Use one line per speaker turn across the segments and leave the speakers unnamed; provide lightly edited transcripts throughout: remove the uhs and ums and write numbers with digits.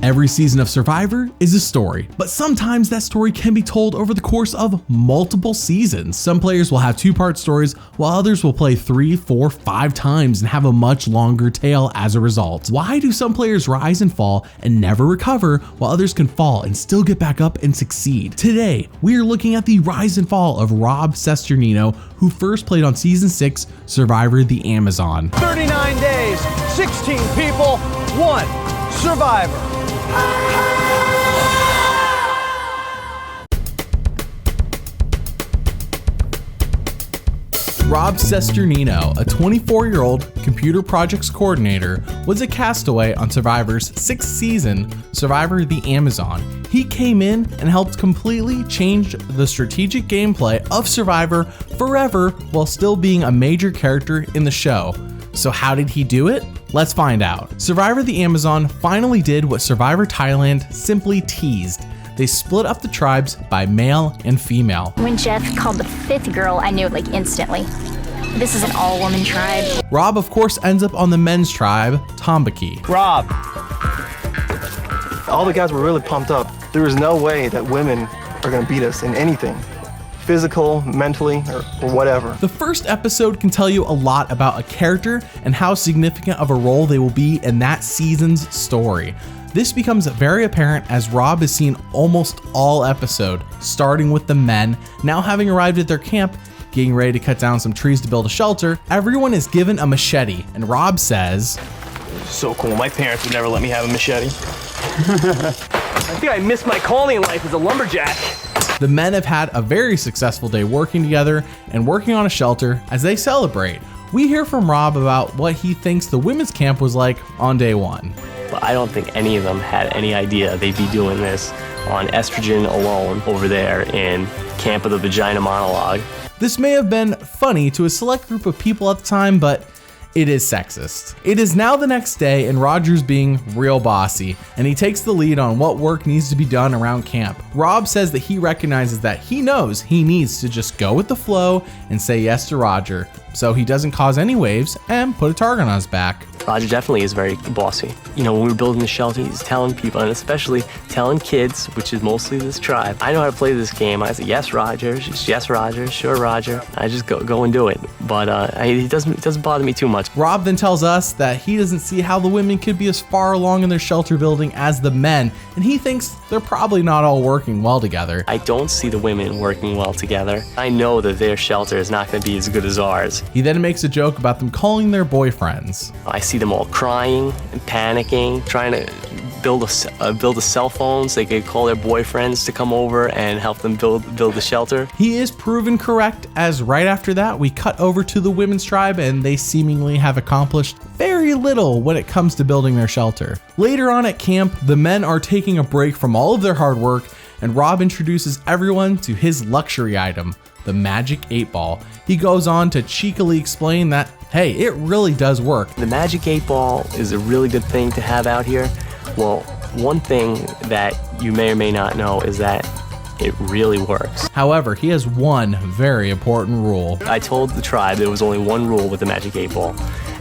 Every season of Survivor is a story, but sometimes that story can be told over the course of multiple seasons. Some players will have two-part stories, while others will play 3, 4, 5 times and have a much longer tale as a result. Why do some players rise and fall and never recover, while others can fall and still get back up and succeed? Today, we are looking at the rise and fall of Rob Cesternino, who first played on Season 6, Survivor the Amazon.
39 days, 16 people, 1 survivor.
Rob Cesternino, a 24-year-old computer projects coordinator, was a castaway on Survivor's 6th season, Survivor the Amazon. He came in and helped completely change the strategic gameplay of Survivor forever while still being a major character in the show. So how did he do it? Let's find out. Survivor the Amazon finally did what Survivor Thailand simply teased. They split up the tribes by male and female.
When Jeff called the 5th girl, I knew it like instantly. This is an all-woman tribe.
Rob, of course, ends up on the men's tribe, Tambaki.
Rob.
All the guys were really pumped up. There was no way that women are gonna beat us in anything. Physical, mentally, or whatever.
The first episode can tell you a lot about a character and how significant of a role they will be in that season's story. This becomes very apparent as Rob is seen almost all episode, starting with the men. Now having arrived at their camp, getting ready to cut down some trees to build a shelter, everyone is given a machete, and Rob says,
So cool, my parents would never let me have a machete. I think I missed my calling in life as a lumberjack.
The men have had a very successful day working together and working on a shelter as they celebrate. We hear from Rob about what he thinks the women's camp was like on day 1.
But I don't think any of them had any idea they'd be doing this on estrogen alone over there in Camp of the Vagina Monologue.
This may have been funny to a select group of people at the time, but it is sexist. It is now the next day and Roger's being real bossy, and he takes the lead on what work needs to be done around camp. Rob says that he recognizes that he knows he needs to just go with the flow and say yes to Roger, so he doesn't cause any waves and put a target on his back.
Roger definitely is very bossy. You know, when we were building the shelter, he's telling people, and especially telling kids, which is mostly this tribe, I know how to play this game. I say, yes, Roger, yes, Roger, sure, Roger. I just go and do it. But it doesn't bother me too much.
Rob then tells us that he doesn't see how the women could be as far along in their shelter building as the men, and he thinks they're probably not all working well together.
I don't see the women working well together. I know that their shelter is not going to be as good as ours.
He then makes a joke about them calling their boyfriends.
I see them all crying and panicking, trying to build a cell phone so they could call their boyfriends to come over and help them build the shelter.
He is proven correct, as right after that we cut over to the women's tribe and they seemingly have accomplished very little when it comes to building their shelter. Later on at camp, the men are taking a break from all of their hard work and Rob introduces everyone to his luxury item, the Magic 8 Ball. He goes on to cheekily explain that, hey, it really does work.
The Magic 8 Ball is a really good thing to have out here. Well, one thing that you may or may not know is that it really works.
However, he has one very important rule.
I told the tribe there was only one rule with the Magic 8 Ball,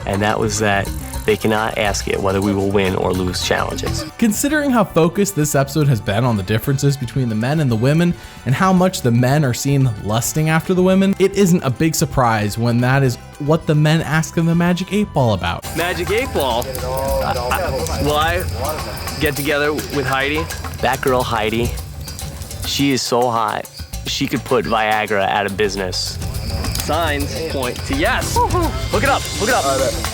and that was that they cannot ask it whether we will win or lose challenges.
Considering how focused this episode has been on the differences between the men and the women, and how much the men are seen lusting after the women, it isn't a big surprise when that is what the men ask of the Magic 8 Ball about.
Magic 8 Ball? Will I get together with Heidi?
That girl Heidi, she is so hot, she could put Viagra out of business.
Signs point to yes. Look it up. Look it up.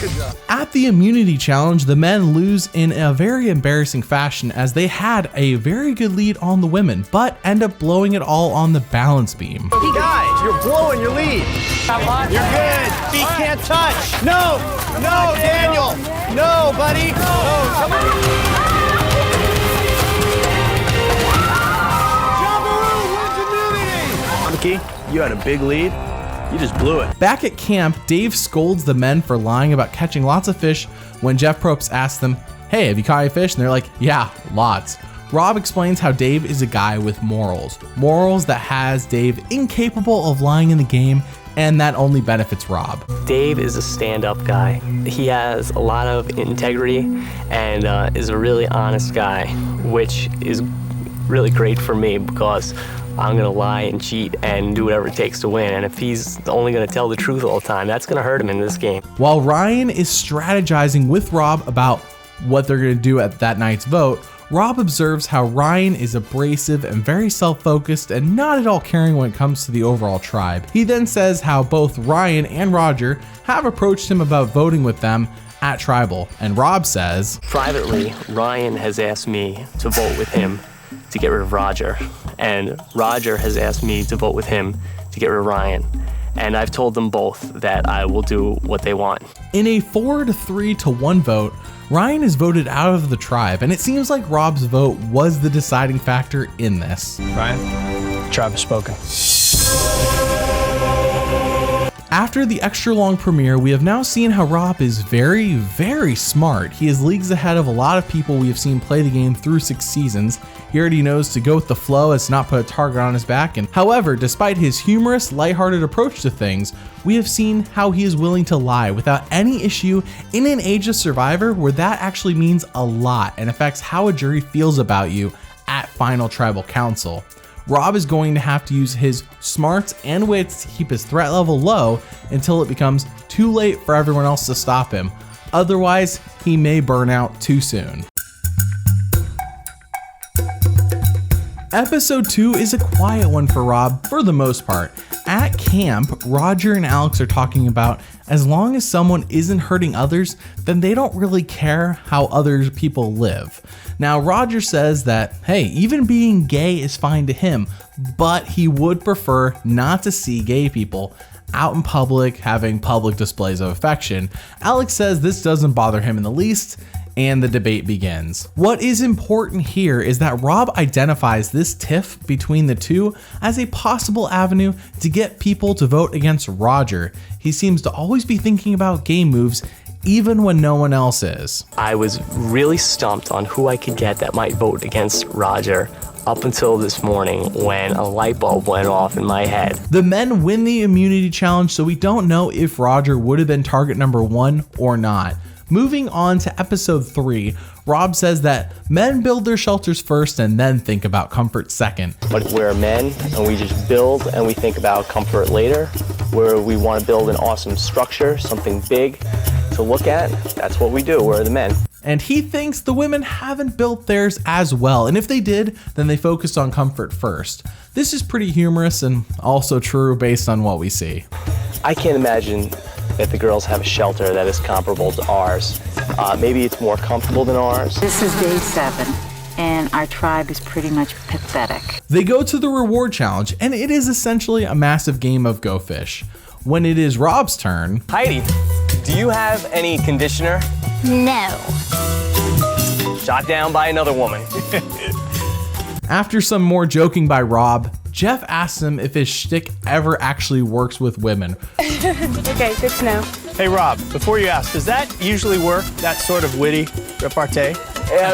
Good job.
At the immunity challenge, the men lose in a very embarrassing fashion as they had a very good lead on the women, but end up blowing it all on the balance beam.
Hey guys, you're blowing your lead. You're good. Feet can't touch. No, Daniel. No, buddy. No, come on. Jamboree wins immunity. You had a big lead. You just blew it.
Back at camp, Dave scolds the men for lying about catching lots of fish when Jeff Probst asks them, hey, have you caught any fish? And they're like, yeah, lots. Rob explains how Dave is a guy with morals that has Dave incapable of lying in the game and that only benefits Rob.
Dave is a stand-up guy. He has a lot of integrity and is a really honest guy, which is really great for me because I'm gonna lie and cheat and do whatever it takes to win. And if he's only gonna tell the truth all the time, that's gonna hurt him in this game.
While Ryan is strategizing with Rob about what they're gonna do at that night's vote, Rob observes how Ryan is abrasive and very self-focused and not at all caring when it comes to the overall tribe. He then says how both Ryan and Roger have approached him about voting with them at Tribal, and Rob says,
privately, Ryan has asked me to vote with him to get rid of Roger, and Roger has asked me to vote with him to get rid of Ryan. And I've told them both that I will do what they want.
In a 4-3-1 vote, Ryan is voted out of the tribe, and it seems like Rob's vote was the deciding factor in this.
Ryan, tribe has spoken.
After the extra long premiere, we have now seen how Rob is very, very smart. He is leagues ahead of a lot of people we have seen play the game through 6 seasons. He already knows to go with the flow as to not put a target on his back. And however, despite his humorous, lighthearted approach to things, we have seen how he is willing to lie without any issue in an Age of Survivor where that actually means a lot and affects how a jury feels about you at Final Tribal Council. Rob is going to have to use his smarts and wits to keep his threat level low until it becomes too late for everyone else to stop him. Otherwise, he may burn out too soon. Episode 2 is a quiet one for Rob for the most part. At camp, Roger and Alex are talking about as long as someone isn't hurting others, then they don't really care how other people live. Now, Roger says that, hey, even being gay is fine to him, but he would prefer not to see gay people out in public having public displays of affection. Alex says this doesn't bother him in the least, and the debate begins. What is important here is that Rob identifies this tiff between the two as a possible avenue to get people to vote against Roger. He seems to always be thinking about game moves even when no one else is.
I was really stumped on who I could get that might vote against Roger up until this morning when a light bulb went off in my head.
The men win the immunity challenge, so we don't know if Roger would have been target number 1 or not. Moving on to episode 3, Rob says that men build their shelters first and then think about comfort second.
But we're men and we just build and we think about comfort later, where we want to build an awesome structure, something big to look at. That's what we do, we're the men.
And he thinks the women haven't built theirs as well, and if they did, then they focused on comfort first. This is pretty humorous and also true based on what we see.
I can't imagine that the girls have a shelter that is comparable to ours. Maybe it's more comfortable than ours.
This is day 7, and our tribe is pretty much pathetic.
They go to the reward challenge, and it is essentially a massive game of Go Fish. When it is Rob's turn,
Heidi, do you have any conditioner?
No.
Shot down by another woman.
after some more joking by Rob, Jeff asks him if his shtick ever actually works with women.
Okay, good to know.
Hey Rob, before you ask, does that usually work, that sort of witty repartee?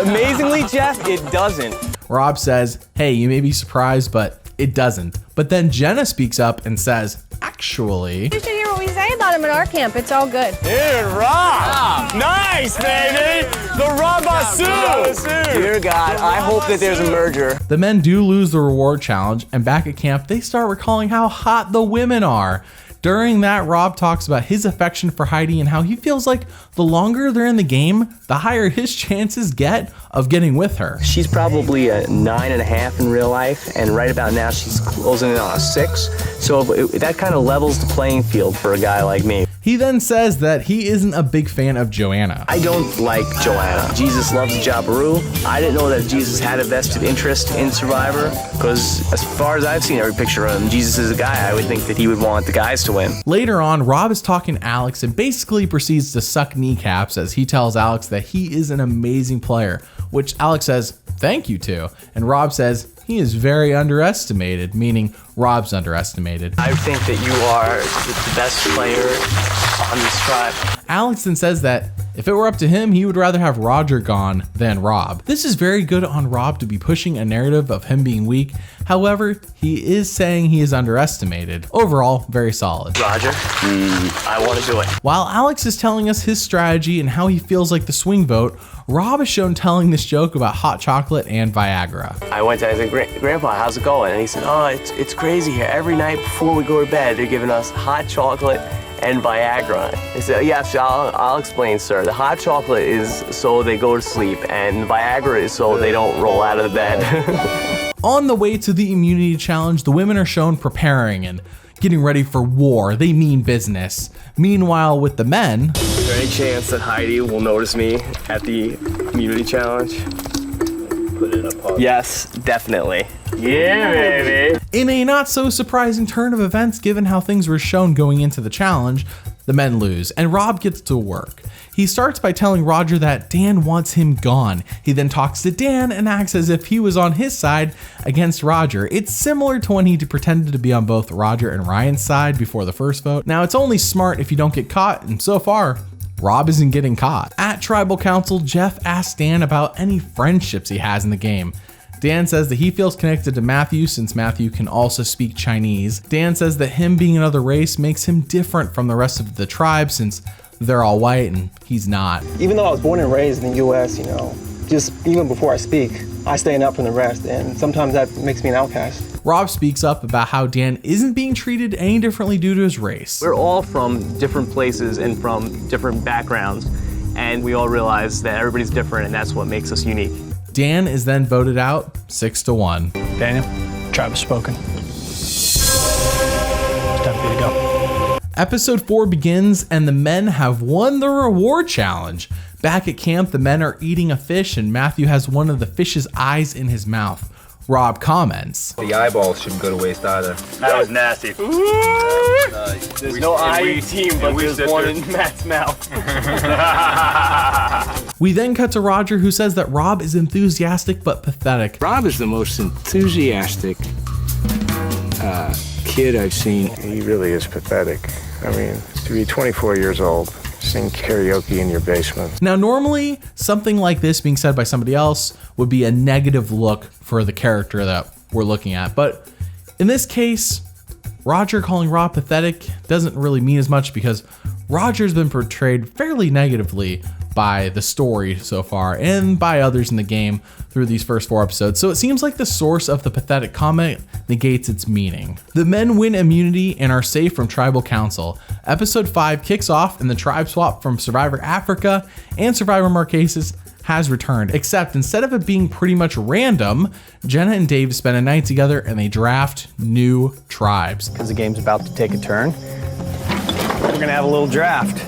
Amazingly, Jeff, it doesn't.
Rob says, hey, you may be surprised, but it doesn't. But then Jenna speaks up and says, actually...
You should hear what we say about him at our camp. It's all good.
Dude, Rob! Nice, baby! The Robasu!
Dear God, I hope that there's a merger.
The men do lose the reward challenge, and back at camp, they start recalling how hot the women are. During that, Rob talks about his affection for Heidi and how he feels like the longer they're in the game, the higher his chances get of getting with her.
She's probably a 9.5 in real life, and right about now she's closing in on a 6. So that kind of levels the playing field for a guy like me.
He then says that he isn't a big fan of Joanna.
I don't like Joanna. Jesus loves Jabiru. I didn't know that Jesus had a vested interest in Survivor, because as far as I've seen every picture of him, Jesus is a guy I would think that he would want the guys to win.
Later on, Rob is talking to Alex and basically proceeds to suck kneecaps as he tells Alex that he is an amazing player, which Alex says thank you to, and Rob says he is very underestimated, meaning Rob's underestimated.
I think that you are the best player on this tribe.
Alex then says that if it were up to him, he would rather have Roger gone than Rob. This is very good on Rob to be pushing a narrative of him being weak. However, he is saying he is underestimated. Overall, very solid.
Roger, I want to do it.
While Alex is telling us his strategy and how he feels like the swing vote, Rob is shown telling this joke about hot chocolate and Viagra.
I went to, I said, Grandpa, how's it going? And he said, oh, it's crazy here. Every night before we go to bed, they're giving us hot chocolate and Viagra. I said, yes, I'll explain, sir. The hot chocolate is so they go to sleep, and Viagra is so they don't roll out of the bed.
On the way to the immunity challenge, the women are shown preparing and getting ready for war. They mean business. Meanwhile, with the men,
Is there any chance that Heidi will notice me at the immunity challenge? Put it up. Yes, definitely. Yeah, baby.
in a not so surprising turn of events given how things were shown going into the challenge, the men lose and Rob gets to work. He starts by telling Roger that Dan wants him gone. He then talks to Dan and acts as if he was on his side against Roger. It's similar to when he pretended to be on both Roger and Ryan's side before the first vote. Now, it's only smart if you don't get caught, and so far, Rob isn't getting caught. At Tribal Council, Jeff asks Dan about any friendships he has in the game. Dan says that he feels connected to Matthew since Matthew can also speak Chinese. Dan says that him being another race makes him different from the rest of the tribe since they're all white and he's not.
Even though I was born and raised in the U.S., just even before I speak, I stand up from the rest, and sometimes that makes me an outcast.
Rob speaks up about how Dan isn't being treated any differently due to his race.
We're all from different places and from different backgrounds, and we all realize that everybody's different, and that's what makes us unique.
Dan is then voted out 6-1.
Daniel, tribe has spoken. It's time for you to go.
Episode 4 begins and the men have won the reward challenge. Back at camp, the men are eating a fish and Matthew has one of the fish's eyes in his mouth. Rob comments,
The eyeballs shouldn't go to waste either.
That was nasty. There's no eye in team, but there's one in Matt's mouth.
We then cut to Roger, who says that Rob is enthusiastic but pathetic.
Rob is the most enthusiastic kid I've seen.
He really is pathetic. I mean, to be 24 years old, sing karaoke in your basement.
Now, normally, something like this being said by somebody else would be a negative look for the character that we're looking at. But in this case, Roger calling Rob pathetic doesn't really mean as much because Roger's been portrayed fairly negatively by the story so far and by others in the game through these first 4 episodes. So it seems like the source of the pathetic comment negates its meaning. The men win immunity and are safe from Tribal Council. Episode 5 kicks off and the tribe swap from Survivor Africa and Survivor Marquesas has returned, except instead of it being pretty much random, Jenna and Dave spend a night together and they draft new tribes.
Because the game's about to take a turn, we're gonna have a little draft.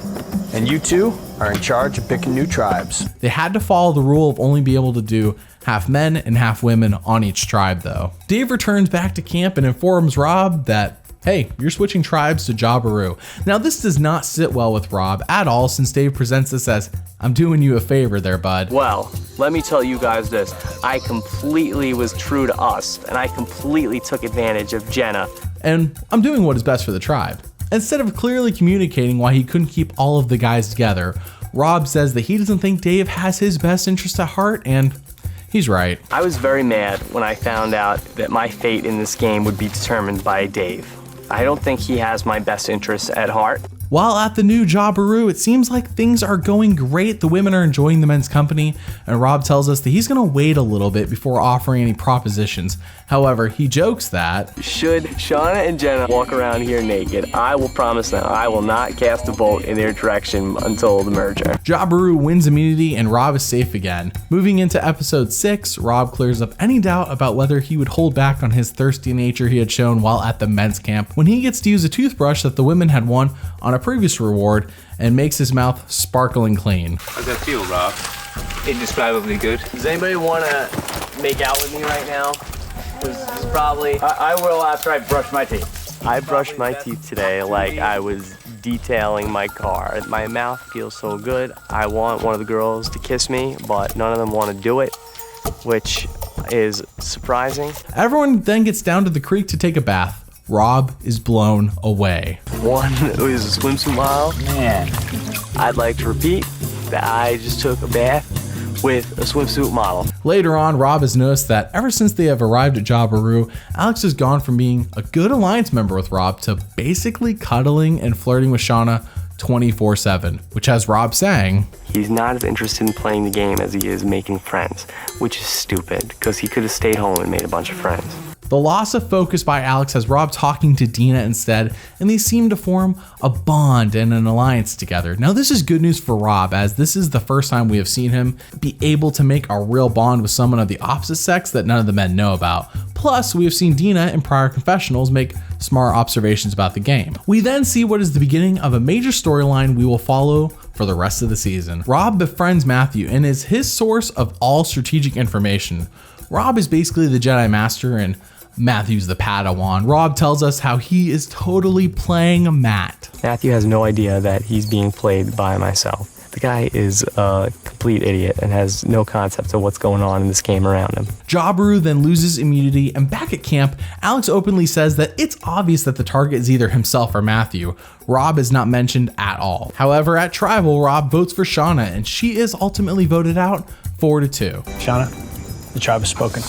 And you two are in charge of picking new tribes.
They had to follow the rule of only being able to do half men and half women on each tribe though. Dave returns back to camp and informs Rob that, hey, you're switching tribes to Jabiru. Now this does not sit well with Rob at all since Dave presents this as, I'm doing you a favor there, bud.
Well, let me tell you guys this. I completely was true to us, and I completely took advantage of Jenna.
And I'm doing what is best for the tribe. Instead of clearly communicating why he couldn't keep all of the guys together, Rob says that he doesn't think Dave has his best interest at heart, and he's right.
I was very mad when I found out that my fate in this game would be determined by Dave. I don't think he has my best interests at heart.
While at the new Jabiru, it seems like things are going great. The women are enjoying the men's company, and Rob tells us that he's gonna wait a little bit before offering any propositions. However, he jokes that
should Shauna and Jenna walk around here naked, I will promise them I will not cast a vote in their direction until the merger.
Jabiru wins immunity and Rob is safe again. Moving into episode 6, Rob clears up any doubt about whether he would hold back on his thirsty nature he had shown while at the men's camp when he gets to use a toothbrush that the women had won on a previous reward and makes his mouth sparkling clean.
How's that feel, Rob? Indescribably good.
Does anybody want to make out with me right now? This is probably...
I will after I brush my teeth.
I brushed my teeth today like I was detailing my car. My mouth feels so good. I want one of the girls to kiss me, but none of them want to do it, which is surprising.
Everyone then gets down to the creek to take a bath. Rob is blown away.
One was a swimsuit model. Man, I'd like to repeat that I just took a bath with a swimsuit model.
Later on, Rob has noticed that ever since they have arrived at Jabiru, Alex has gone from being a good alliance member with Rob to basically cuddling and flirting with Shauna 24/7, which has Rob saying,
he's not as interested in playing the game as he is making friends, which is stupid because he could have stayed home and made a bunch of friends.
The loss of focus by Alex has Rob talking to Dina instead, and they seem to form a bond and an alliance together. Now this is good news for Rob, as this is the first time we have seen him be able to make a real bond with someone of the opposite sex that none of the men know about. Plus, we have seen Dina in prior confessionals make smart observations about the game. We then see what is the beginning of a major storyline we will follow for the rest of the season. Rob befriends Matthew and is his source of all strategic information. Rob is basically the Jedi Master and Matthew's the Padawan. Rob tells us how he is totally playing Matt.
Matthew has no idea that he's being played by myself. The guy is a complete idiot and has no concept of what's going on in this game around him.
Jabiru then loses immunity, and back at camp, Alex openly says that it's obvious that the target is either himself or Matthew. Rob is not mentioned at all. However, at Tribal, Rob votes for Shauna, and she is ultimately voted out 4-2.
Shauna, the tribe has spoken.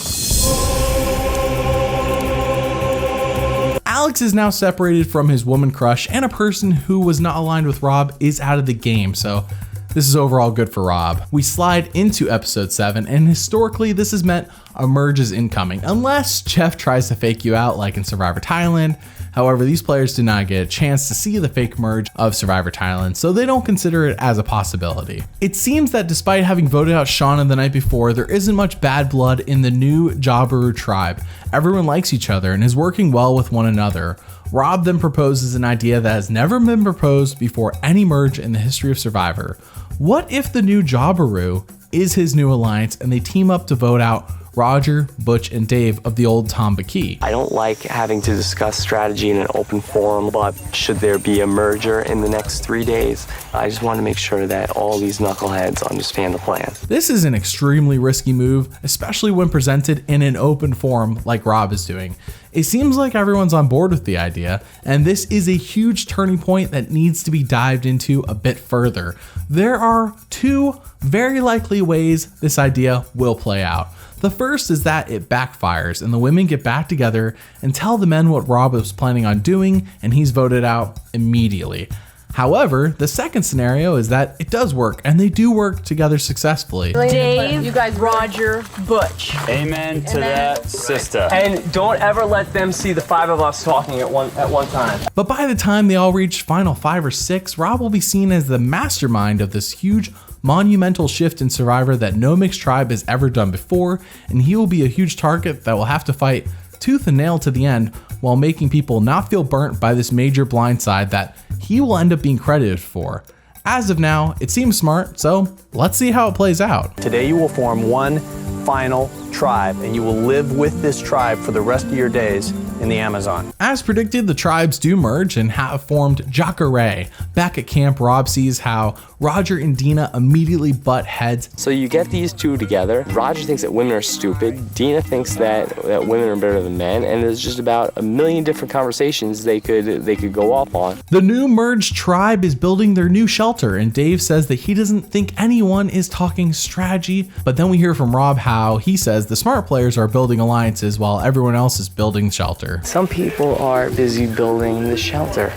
Alex is now separated from his woman crush, and a person who was not aligned with Rob is out of the game, so this is overall good for Rob. We slide into episode 7, and historically this has meant a merge is incoming, unless Jeff tries to fake you out like in Survivor Thailand. However, these players do not get a chance to see the fake merge of Survivor Thailand, so they don't consider it as a possibility. It seems that despite having voted out Shauna the night before, there isn't much bad blood in the new Jabiru tribe. Everyone likes each other and is working well with one another. Rob then proposes an idea that has never been proposed before any merge in the history of Survivor. What if the new Jabiru is his new alliance and they team up to vote out Roger, Butch, and Dave of the old Tambaki?
I don't like having to discuss strategy in an open forum, but should there be a merger in the next 3 days, I just want to make sure that all these knuckleheads understand the plan.
This is an extremely risky move, especially when presented in an open forum like Rob is doing. It seems like everyone's on board with the idea, and this is a huge turning point that needs to be dived into a bit further. There are two very likely ways this idea will play out. The first is that it backfires and the women get back together and tell the men what Rob was planning on doing, and he's voted out immediately. However, the second scenario is that it does work, and they do work together successfully.
Dave, you guys, Roger, Butch.
Amen to that, sister.
And don't ever let them see the 5 of us talking at one time.
But by the time they all reach final 5 or 6, Rob will be seen as the mastermind of this huge monumental shift in Survivor that no mixed tribe has ever done before, and he will be a huge target that will have to fight tooth and nail to the end while making people not feel burnt by this major blindside that he will end up being credited for. As of now, it seems smart, so let's see how it plays out.
Today you will form one final tribe, and you will live with this tribe for the rest of your days in the Amazon.
As predicted, the tribes do merge and have formed Jacare. Back at camp, Rob sees how Roger and Dina immediately butt heads.
So you get these two together. Roger thinks that women are stupid. Dina thinks that women are better than men, and there's just about a million different conversations they could go off on.
The new merged tribe is building their new shelter, and Dave says that he doesn't think anyone is talking strategy. But then we hear from Rob how he says the smart players are building alliances while everyone else is building shelter.
Some people are busy building the shelter.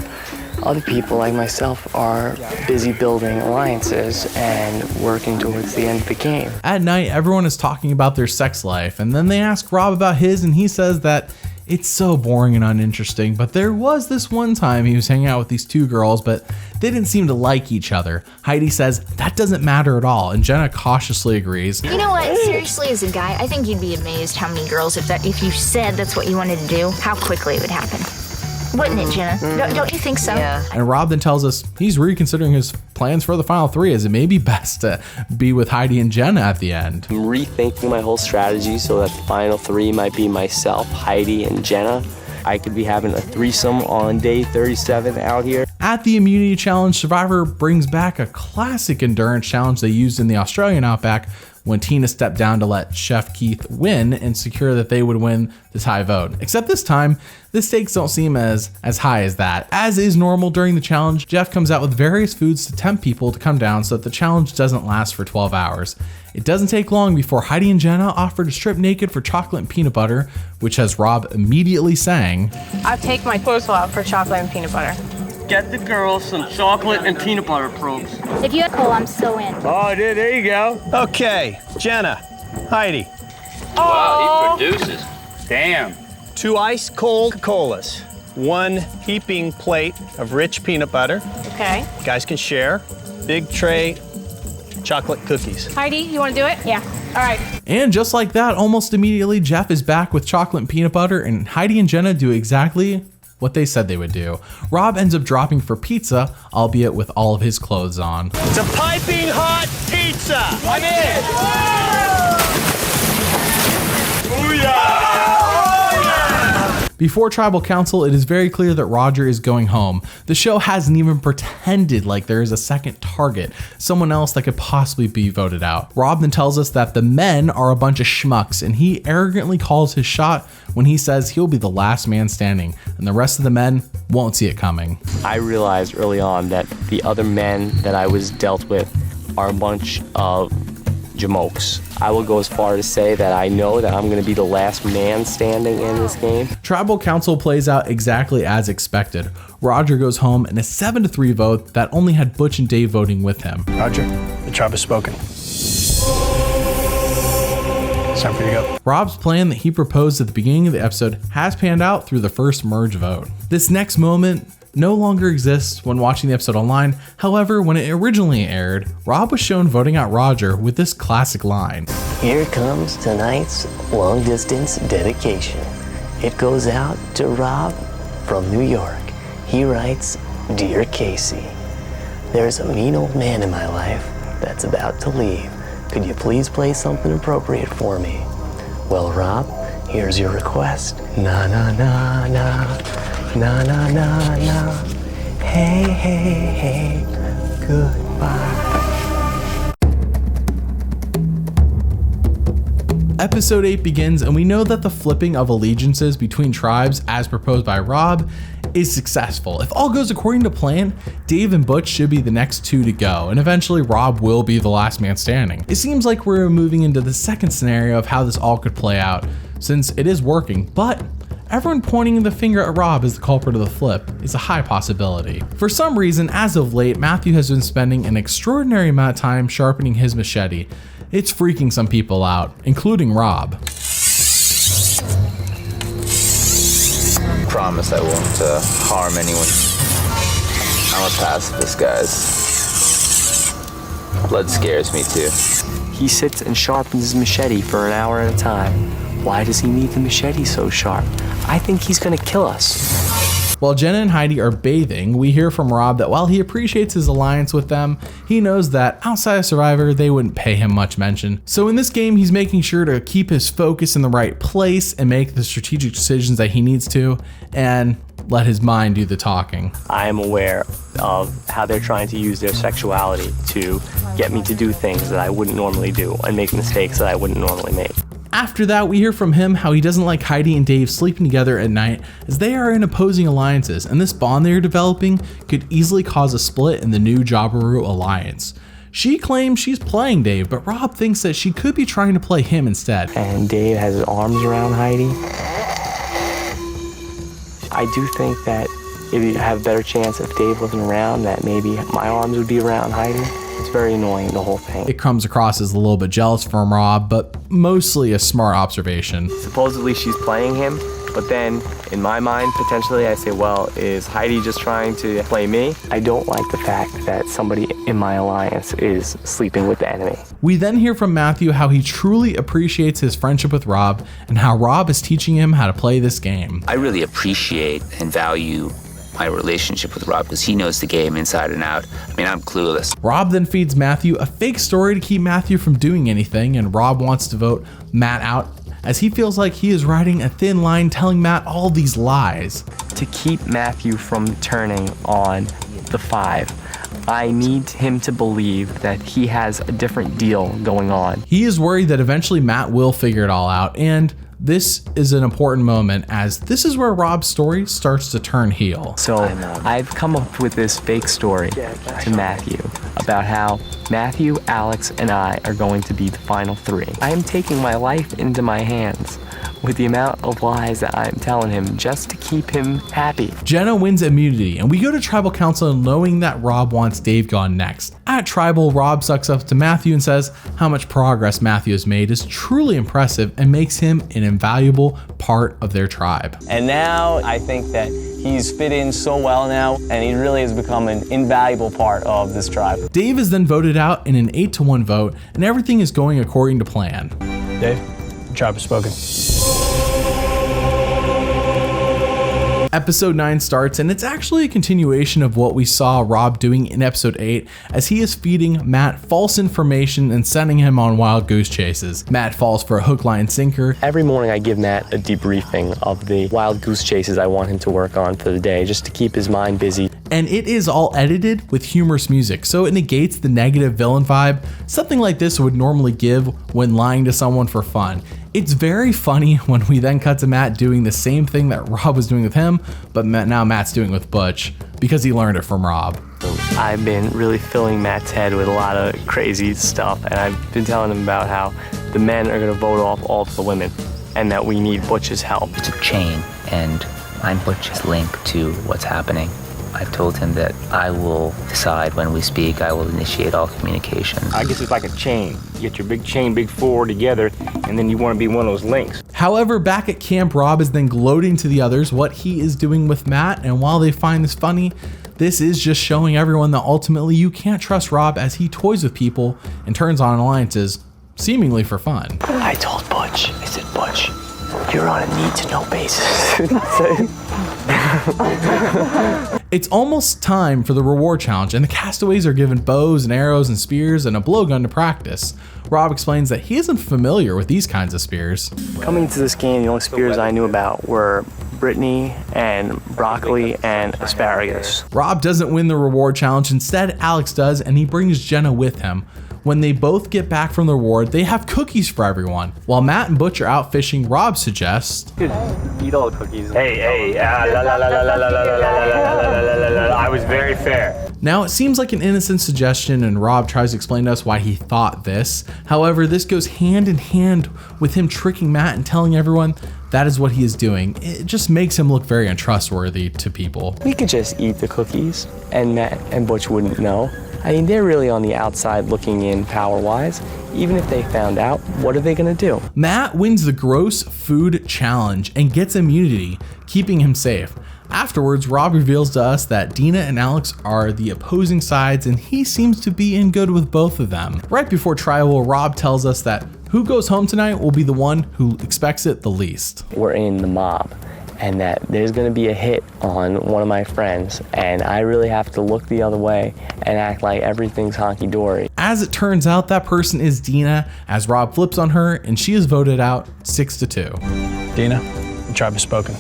Other people, like myself, are busy building alliances and working towards the end of the game.
At night, everyone is talking about their sex life, and then they ask Rob about his, and he says that it's so boring and uninteresting, but there was this one time he was hanging out with these two girls, but they didn't seem to like each other. Heidi says that doesn't matter at all, and Jenna cautiously agrees.
You know what? Seriously, as a guy, I think you'd be amazed how many girls, if you said that's what you wanted to do, how quickly it would happen. Wouldn't it, Jenna? Don't you think so?
Yeah.
And Rob then tells us he's reconsidering his plans for the final 3, as it may be best to be with Heidi and Jenna at the end.
I'm rethinking my whole strategy so that the final 3 might be myself, Heidi, and Jenna. I could be having a threesome on day 37 out here.
At the Immunity Challenge, Survivor brings back a classic endurance challenge they used in the Australian Outback, when Tina stepped down to let Chef Keith win and secure that they would win the tie vote. Except this time, the stakes don't seem as high as that. As is normal during the challenge, Jeff comes out with various foods to tempt people to come down so that the challenge doesn't last for 12 hours. It doesn't take long before Heidi and Jenna offer to strip naked for chocolate and peanut butter, which has Rob immediately saying,
I'll take my clothes off for chocolate and peanut butter.
Get the girls some chocolate and peanut butter probes.
If you have coal, I'm so in.
Oh, there you go.
Okay, Jenna, Heidi.
Wow, he produces. Damn.
2 ice cold colas, 1 heaping plate of rich peanut butter.
Okay.
You guys can share. Big tray, chocolate cookies.
Heidi, you want to do it? Yeah. All right.
and just like that, almost immediately, Jeff is back with chocolate and peanut butter, and Heidi and Jenna do exactly what they said they would do. Rob ends up dropping for pizza, albeit with all of his clothes on.
It's a piping hot pizza. I'm in. Booyah!
Before Tribal Council, it is very clear that Roger is going home. The show hasn't even pretended like there is a second target, someone else that could possibly be voted out. Rob then tells us that the men are a bunch of schmucks, and he arrogantly calls his shot when he says he'll be the last man standing, and the rest of the men won't see it coming.
I realized early on that the other men that I was dealt with are a bunch of jamokes. I will go as far to say that I know that I'm going to be the last man standing in this game.
Tribal Council plays out exactly as expected. Roger goes home in a 7-3 vote that only had Butch and Dave voting with him.
Roger, the tribe has spoken. It's time for you to go.
Rob's plan that he proposed at the beginning of the episode has panned out through the first merge vote. This next moment no longer exists when watching the episode online. However, when it originally aired, Rob was shown voting out Roger with this classic line.
Here comes tonight's long distance dedication. It goes out to Rob from New York. He writes, Dear Casey, there's a mean old man in my life that's about to leave. Could you please play something appropriate for me? Well, Rob, here's your request. Na na na na. Na na na na, hey hey hey, goodbye.
Episode 8 begins, and we know that the flipping of allegiances between tribes as proposed by Rob is successful. If all goes according to plan, Dave and Butch should be the next 2 to go, and eventually Rob will be the last man standing. It seems like we're moving into the second scenario of how this all could play out, since it is working, but everyone pointing the finger at Rob as the culprit of the flip is a high possibility. For some reason, as of late, Matthew has been spending an extraordinary amount of time sharpening his machete. It's freaking some people out, including Rob.
Promise I won't harm anyone. I'm a pacifist, guys. Blood scares me too.
He sits and sharpens his machete for an hour at a time. Why does he need the machete so sharp? I think he's gonna kill us.
While Jenna and Heidi are bathing, we hear from Rob that while he appreciates his alliance with them, he knows that outside of Survivor, they wouldn't pay him much mention. So in this game, he's making sure to keep his focus in the right place and make the strategic decisions that he needs to, and let his mind do the talking.
I am aware of how they're trying to use their sexuality to get me to do things that I wouldn't normally do and make mistakes that I wouldn't normally make.
After that, we hear from him how he doesn't like Heidi and Dave sleeping together at night, as they are in opposing alliances, and this bond they are developing could easily cause a split in the new Jabiru alliance. She claims she's playing Dave, but Rob thinks that she could be trying to play him instead.
And Dave has his arms around Heidi. I do think that if you have a better chance if Dave wasn't around, that maybe my arms would be around Heidi. It's very annoying, the whole thing.
It comes across as a little bit jealous from Rob, but mostly a smart observation.
Supposedly she's playing him, but then in my mind, potentially I say, well, is Heidi just trying to play me? I don't like the fact that somebody in my alliance is sleeping with the enemy.
We then hear from Matthew how he truly appreciates his friendship with Rob and how Rob is teaching him how to play this game.
I really appreciate and value my relationship with Rob because he knows the game inside and out. I mean, I'm clueless.
Rob then feeds Matthew a fake story to keep Matthew from doing anything, and Rob wants to vote Matt out as he feels like he is riding a thin line telling Matt all these lies.
To keep Matthew from turning on the 5, I need him to believe that he has a different deal going on.
He is worried that eventually Matt will figure it all out, and this is an important moment as this is where Rob's story starts to turn heel.
So I've come up with this fake story to Matthew about how Matthew, Alex, and I are going to be the final three. I am taking my life into my hands with the amount of lies that I'm telling him just to keep him happy.
Jenna wins immunity, and we go to Tribal Council knowing that Rob wants Dave gone next. At Tribal, Rob sucks up to Matthew and says how much progress Matthew has made is truly impressive and makes him an invaluable part of their tribe.
And now I think that he's fit in so well now, and he really has become an invaluable part of this tribe.
Dave is then voted out in an 8-1 vote, and everything is going according to plan.
Dave, the tribe has spoken.
Episode 9 starts, and it's actually a continuation of what we saw Rob doing in episode 8 as he is feeding Matt false information and sending him on wild goose chases. Matt falls for a hook, line, sinker.
Every morning I give Matt a debriefing of the wild goose chases I want him to work on for the day, just to keep his mind busy.
And it is all edited with humorous music, so it negates the negative villain vibe something like this would normally give when lying to someone for fun. It's very funny when we then cut to Matt doing the same thing that Rob was doing with him, but now Matt's doing it with Butch because he learned it from Rob.
I've been really filling Matt's head with a lot of crazy stuff, and I've been telling him about how the men are going to vote off all of the women and that we need Butch's help.
It's a chain, and I'm Butch's link to what's happening. I've told him that I will decide when we speak. I will initiate all communication.
I guess it's like a chain. You get your big chain, big four together, and then you want to be one of those links.
However, back at camp, Rob is then gloating to the others what he is doing with Matt, and while they find this funny, this is just showing everyone that ultimately you can't trust Rob as he toys with people and turns on alliances, seemingly for fun.
I told Butch, I said, Butch, you're on a need-to-know basis.
It's almost time for the reward challenge, and the castaways are given bows and arrows and spears and a blowgun to practice. Rob explains that he isn't familiar with these kinds of spears.
Coming to this game, the only spears I knew about were Brittany and broccoli and asparagus.
Rob doesn't win the reward challenge. Instead, Alex does, and he brings Jenna with him. When they both get back from the reward, they have cookies for everyone. While Matt and Butch are out fishing, Rob suggests,
You could eat all the cookies.
Hey, I was very fair.
Now, it seems like an innocent suggestion, and Rob tries to explain to us why he thought this. However, this goes hand in hand with him tricking Matt and telling everyone that is what he is doing. It just makes him look very untrustworthy to people.
We could just eat the cookies, and Matt and Butch wouldn't know. I mean, they're really on the outside looking in power-wise. Even if they found out, what are they gonna do?
Matt wins the gross food challenge and gets immunity, keeping him safe. Afterwards, Rob reveals to us that Dina and Alex are the opposing sides, and he seems to be in good with both of them. Right before trial, Rob tells us that who goes home tonight will be the one who expects it the least.
We're in the mob, and that there's gonna be a hit on one of my friends, and I really have to look the other way and act like everything's honky-dory.
As it turns out, that person is Dina, as Rob flips on her, and she is voted out 6-2.
Dina, the tribe has spoken.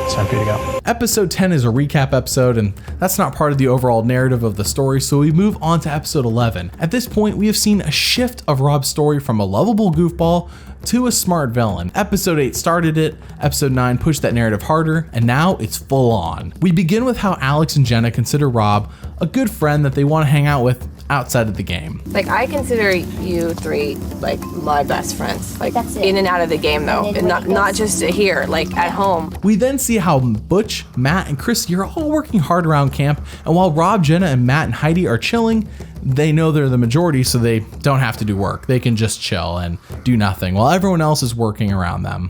It's time for you to go.
Episode 10 is a recap episode, and that's not part of the overall narrative of the story, so we move on to episode 11. At this point, we have seen a shift of Rob's story from a lovable goofball to a smart villain. Episode 8 started it, episode 9 pushed that narrative harder, and now it's full on. We begin with how Alex and Jenna consider Rob a good friend that they want to hang out with outside of the game.
Like, I consider you three, like, my best friends. Like, in and out of the game, though. And not just here, like, at home.
We then see how Butch, Matt, and Chrissy are all working hard around camp, and while Rob, Jenna, and Matt and Heidi are chilling, they know they're the majority, so they don't have to do work. They can just chill and do nothing while everyone else is working around them.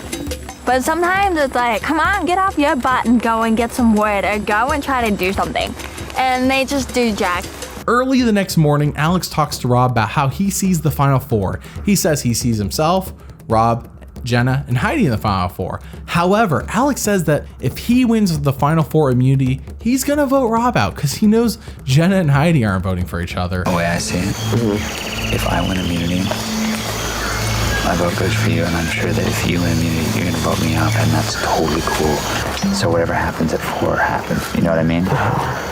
But sometimes it's like, come on, get off your butt and go and get some wood or go and try to do something. And they just do jack.
Early the next morning, Alex talks to Rob about how he sees the Final Four. He says he sees himself, Rob, Jenna, and Heidi in the Final Four. However, Alex says that if he wins the Final Four immunity, he's gonna vote Rob out because he knows Jenna and Heidi aren't voting for each other.
The way I see it, if I win immunity,
I vote good for you, and I'm sure that if you win, you're gonna vote me up, and that's totally cool. So whatever happens at 4 happens. You know what I mean?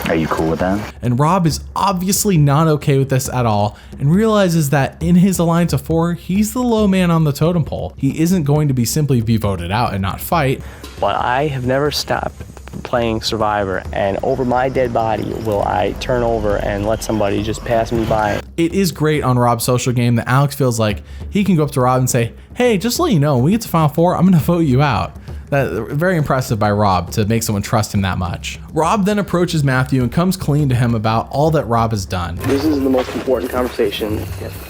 Are you cool with that?
And Rob is obviously not okay with this at all and realizes that in his alliance of 4, he's the low man on the totem pole. He isn't going to be simply be voted out and not fight.
But I have never stopped playing Survivor, and over my dead body will I turn over and let somebody just pass me by.
It is great on Rob's social game that Alex feels like he can go up to Rob and say, hey, just to let you know, when we get to Final 4, I'm going to vote you out. That very impressive by Rob to make someone trust him that much. Rob then approaches Matthew and comes clean to him about all that Rob has done.
This is the most important conversation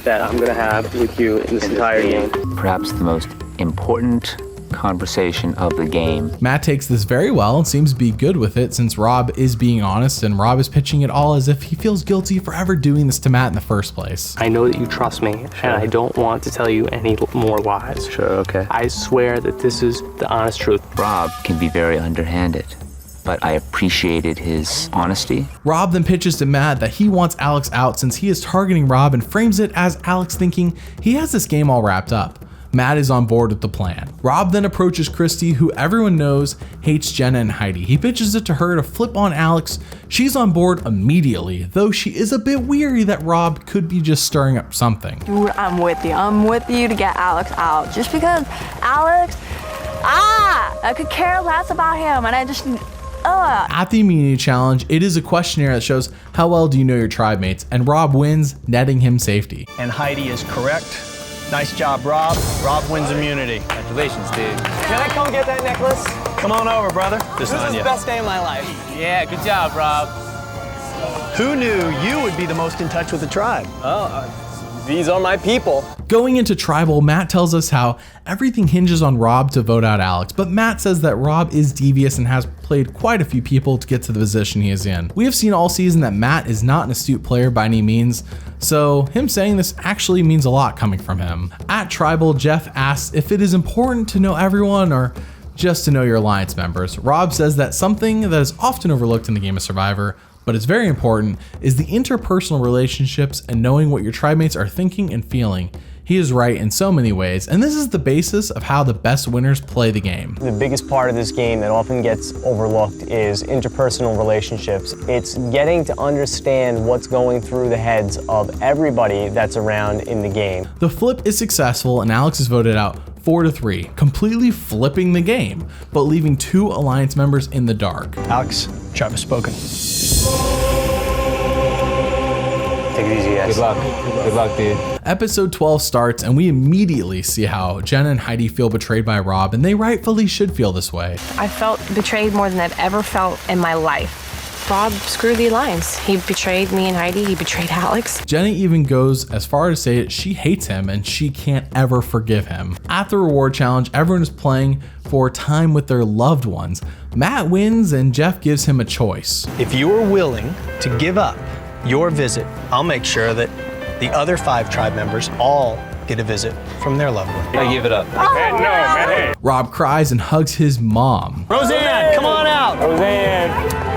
that I'm going to have with you in this entire game.
Perhaps the most important conversation of the game.
Matt takes this very well and seems to be good with it since Rob is being honest and Rob is pitching it all as if he feels guilty for ever doing this to Matt in the first place.
I know that you trust me, and I don't want to tell you any more lies.
Sure, okay.
I swear that this is the honest truth.
Rob can be very underhanded, but I appreciated his honesty.
Rob then pitches to Matt that he wants Alex out since he is targeting Rob and frames it as Alex thinking he has this game all wrapped up. Matt is on board with the plan. Rob then approaches Christy, who everyone knows hates Jenna and Heidi. He pitches it to her to flip on Alex. She's on board immediately, though she is a bit weary that Rob could be just stirring up something.
Dude, I'm with you. I'm with you to get Alex out. Just because Alex, I could care less about him, and I just,
At the immunity challenge, it is a questionnaire that shows how well do you know your tribe mates, and Rob wins, netting him safety.
And Heidi is correct. Nice job, Rob. Rob wins immunity.
Congratulations, dude.
Can I come get that necklace?
Come on over, brother.
This is the best day of my life.
Yeah, good job, Rob.
Who knew you would be the most in touch with the tribe?
These are my people.
Going into Tribal, Matt tells us how everything hinges on Rob to vote out Alex, but Matt says that Rob is devious and has played quite a few people to get to the position he is in. We have seen all season that Matt is not an astute player by any means, so him saying this actually means a lot coming from him. At Tribal, Jeff asks if it is important to know everyone or just to know your alliance members. Rob says that something that is often overlooked in the game of Survivor, but it's very important, is the interpersonal relationships and knowing what your tribe mates are thinking and feeling. He is right in so many ways, and this is the basis of how the best winners play the game.
The biggest part of this game that often gets overlooked is interpersonal relationships. It's getting to understand what's going through the heads of everybody that's around in the game.
The flip is successful and Alex is voted out 4-3, completely flipping the game, but leaving 2 alliance members in the dark.
Alex, tribe has spoken.
Take it easy, guys.
Good luck. Good luck, dude.
Episode 12 starts and we immediately see how Jenna and Heidi feel betrayed by Rob, and they rightfully should feel this way.
I felt betrayed more than I've ever felt in my life. Rob screwed the alliance. He betrayed me and Heidi. He betrayed Alex.
Jenna even goes as far as to say that she hates him and she can't ever forgive him. At the reward challenge, everyone is playing for time with their loved ones. Matt wins and Jeff gives him a choice.
If you are willing to give up your visit, I'll make sure that the other 5 tribe members all get a visit from their loved one.
I give it up. Hey.
Rob cries and hugs his mom.
Roseanne, come on out.
Roseanne.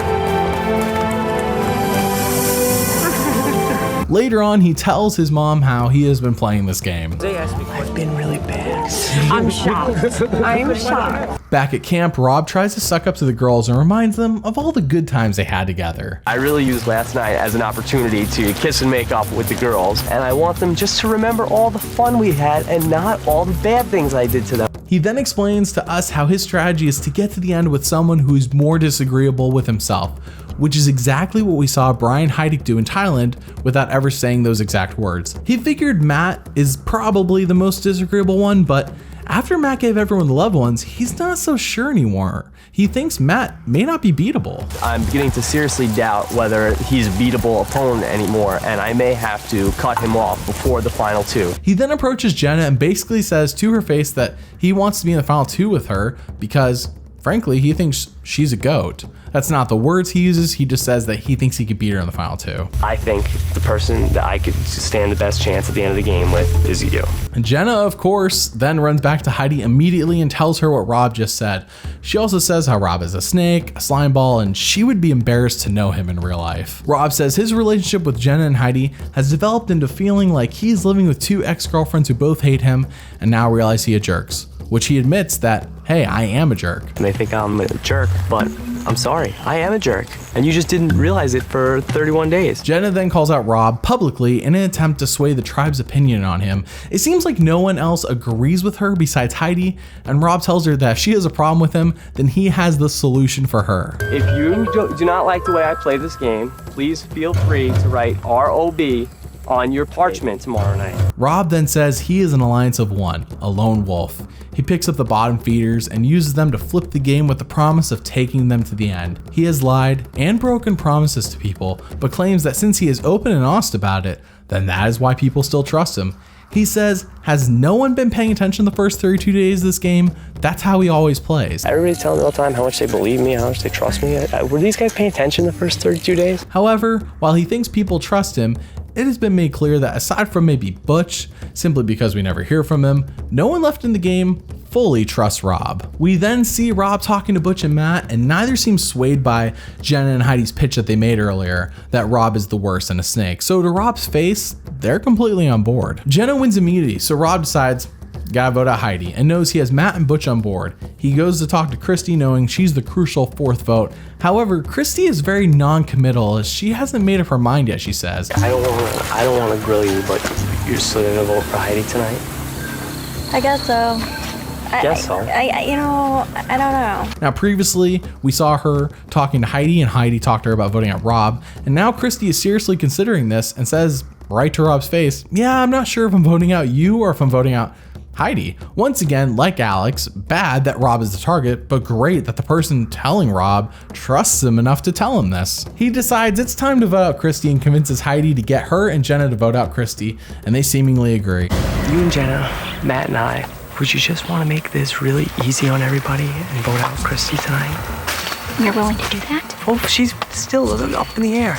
Later on, he tells his mom how he has been playing this game.
I've been really bad.
I'm shocked. I'm shocked.
Back at camp, Rob tries to suck up to the girls and reminds them of all the good times they had together.
I really used last night as an opportunity to kiss and make up with the girls, and I want them just to remember all the fun we had and not all the bad things I did to them.
He then explains to us how his strategy is to get to the end with someone who is more disagreeable with himself, which is exactly what we saw Brian Heidik do in Thailand without ever saying those exact words. He figured Matt is probably the most disagreeable one, but after Matt gave everyone the loved ones, he's not so sure anymore. He thinks Matt may not be beatable.
I'm beginning to seriously doubt whether he's a beatable opponent anymore, and I may have to cut him off before the final 2.
He then approaches Jenna and basically says to her face that he wants to be in the final 2 with her because frankly, he thinks she's a goat. That's not the words he uses, he just says that he thinks he could beat her in the final 2.
I think the person that I could stand the best chance at the end of the game with is you.
And Jenna, of course, then runs back to Heidi immediately and tells her what Rob just said. She also says how Rob is a snake, a slime ball, and she would be embarrassed to know him in real life. Rob says his relationship with Jenna and Heidi has developed into feeling like he's living with 2 ex-girlfriends who both hate him and now realize he a jerks, which he admits that, hey, I am a jerk.
And they think I'm a jerk, but I'm sorry, I am a jerk. And you just didn't realize it for 31 days.
Jenna then calls out Rob publicly in an attempt to sway the tribe's opinion on him. It seems like no one else agrees with her besides Heidi, and Rob tells her that if she has a problem with him, then he has the solution for her.
If you do not like the way I play this game, please feel free to write ROB on your parchment tomorrow night.
Rob then says he is an alliance of one, a lone wolf. He picks up the bottom feeders and uses them to flip the game with the promise of taking them to the end. He has lied and broken promises to people, but claims that since he is open and honest about it, then that is why people still trust him. He says, has no one been paying attention the first 32 days of this game? That's how he always plays.
Everybody's telling me all the time how much they believe me, how much they trust me. Were these guys paying attention the first 32 days?
However, while he thinks people trust him, it has been made clear that aside from maybe Butch, simply because we never hear from him, no one left in the game fully trusts Rob. We then see Rob talking to Butch and Matt, and neither seems swayed by Jenna and Heidi's pitch that they made earlier, that Rob is the worst and a snake. So to Rob's face, they're completely on board. Jenna wins immunity, so Rob decides, gotta vote out Heidi, and knows he has Matt and Butch on board. He goes to talk to Christy knowing she's the crucial 4th vote. However, Christy is very non-committal as she hasn't made up her mind yet, she says.
I don't want to grill you, but you're still gonna vote for Heidi tonight?
I guess so.
I don't
know.
Now previously, we saw her talking to Heidi and Heidi talked to her about voting out Rob, and now Christy is seriously considering this and says right to Rob's face, yeah, I'm not sure if I'm voting out you or if I'm voting out Heidi. Once again, like Alex, bad that Rob is the target, but great that the person telling Rob trusts him enough to tell him this. He decides it's time to vote out Christy and convinces Heidi to get her and Jenna to vote out Christy, and they seemingly agree.
You and Jenna, Matt and I, would you just want to make this really easy on everybody and vote out Christy tonight?
You're willing to do that?
Oh, she's still up in the air.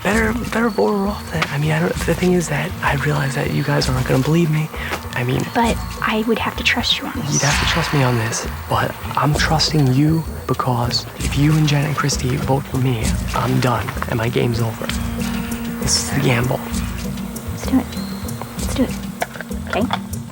Better vote her off then. I mean, the thing is that I realize that you guys aren't gonna believe me. I mean,
but I would have to trust you on this.
You'd have to trust me on this, but I'm trusting you because if you and Jen and Christy vote for me, I'm done and my game's over. This is the gamble.
Let's do it. Let's do it. Okay?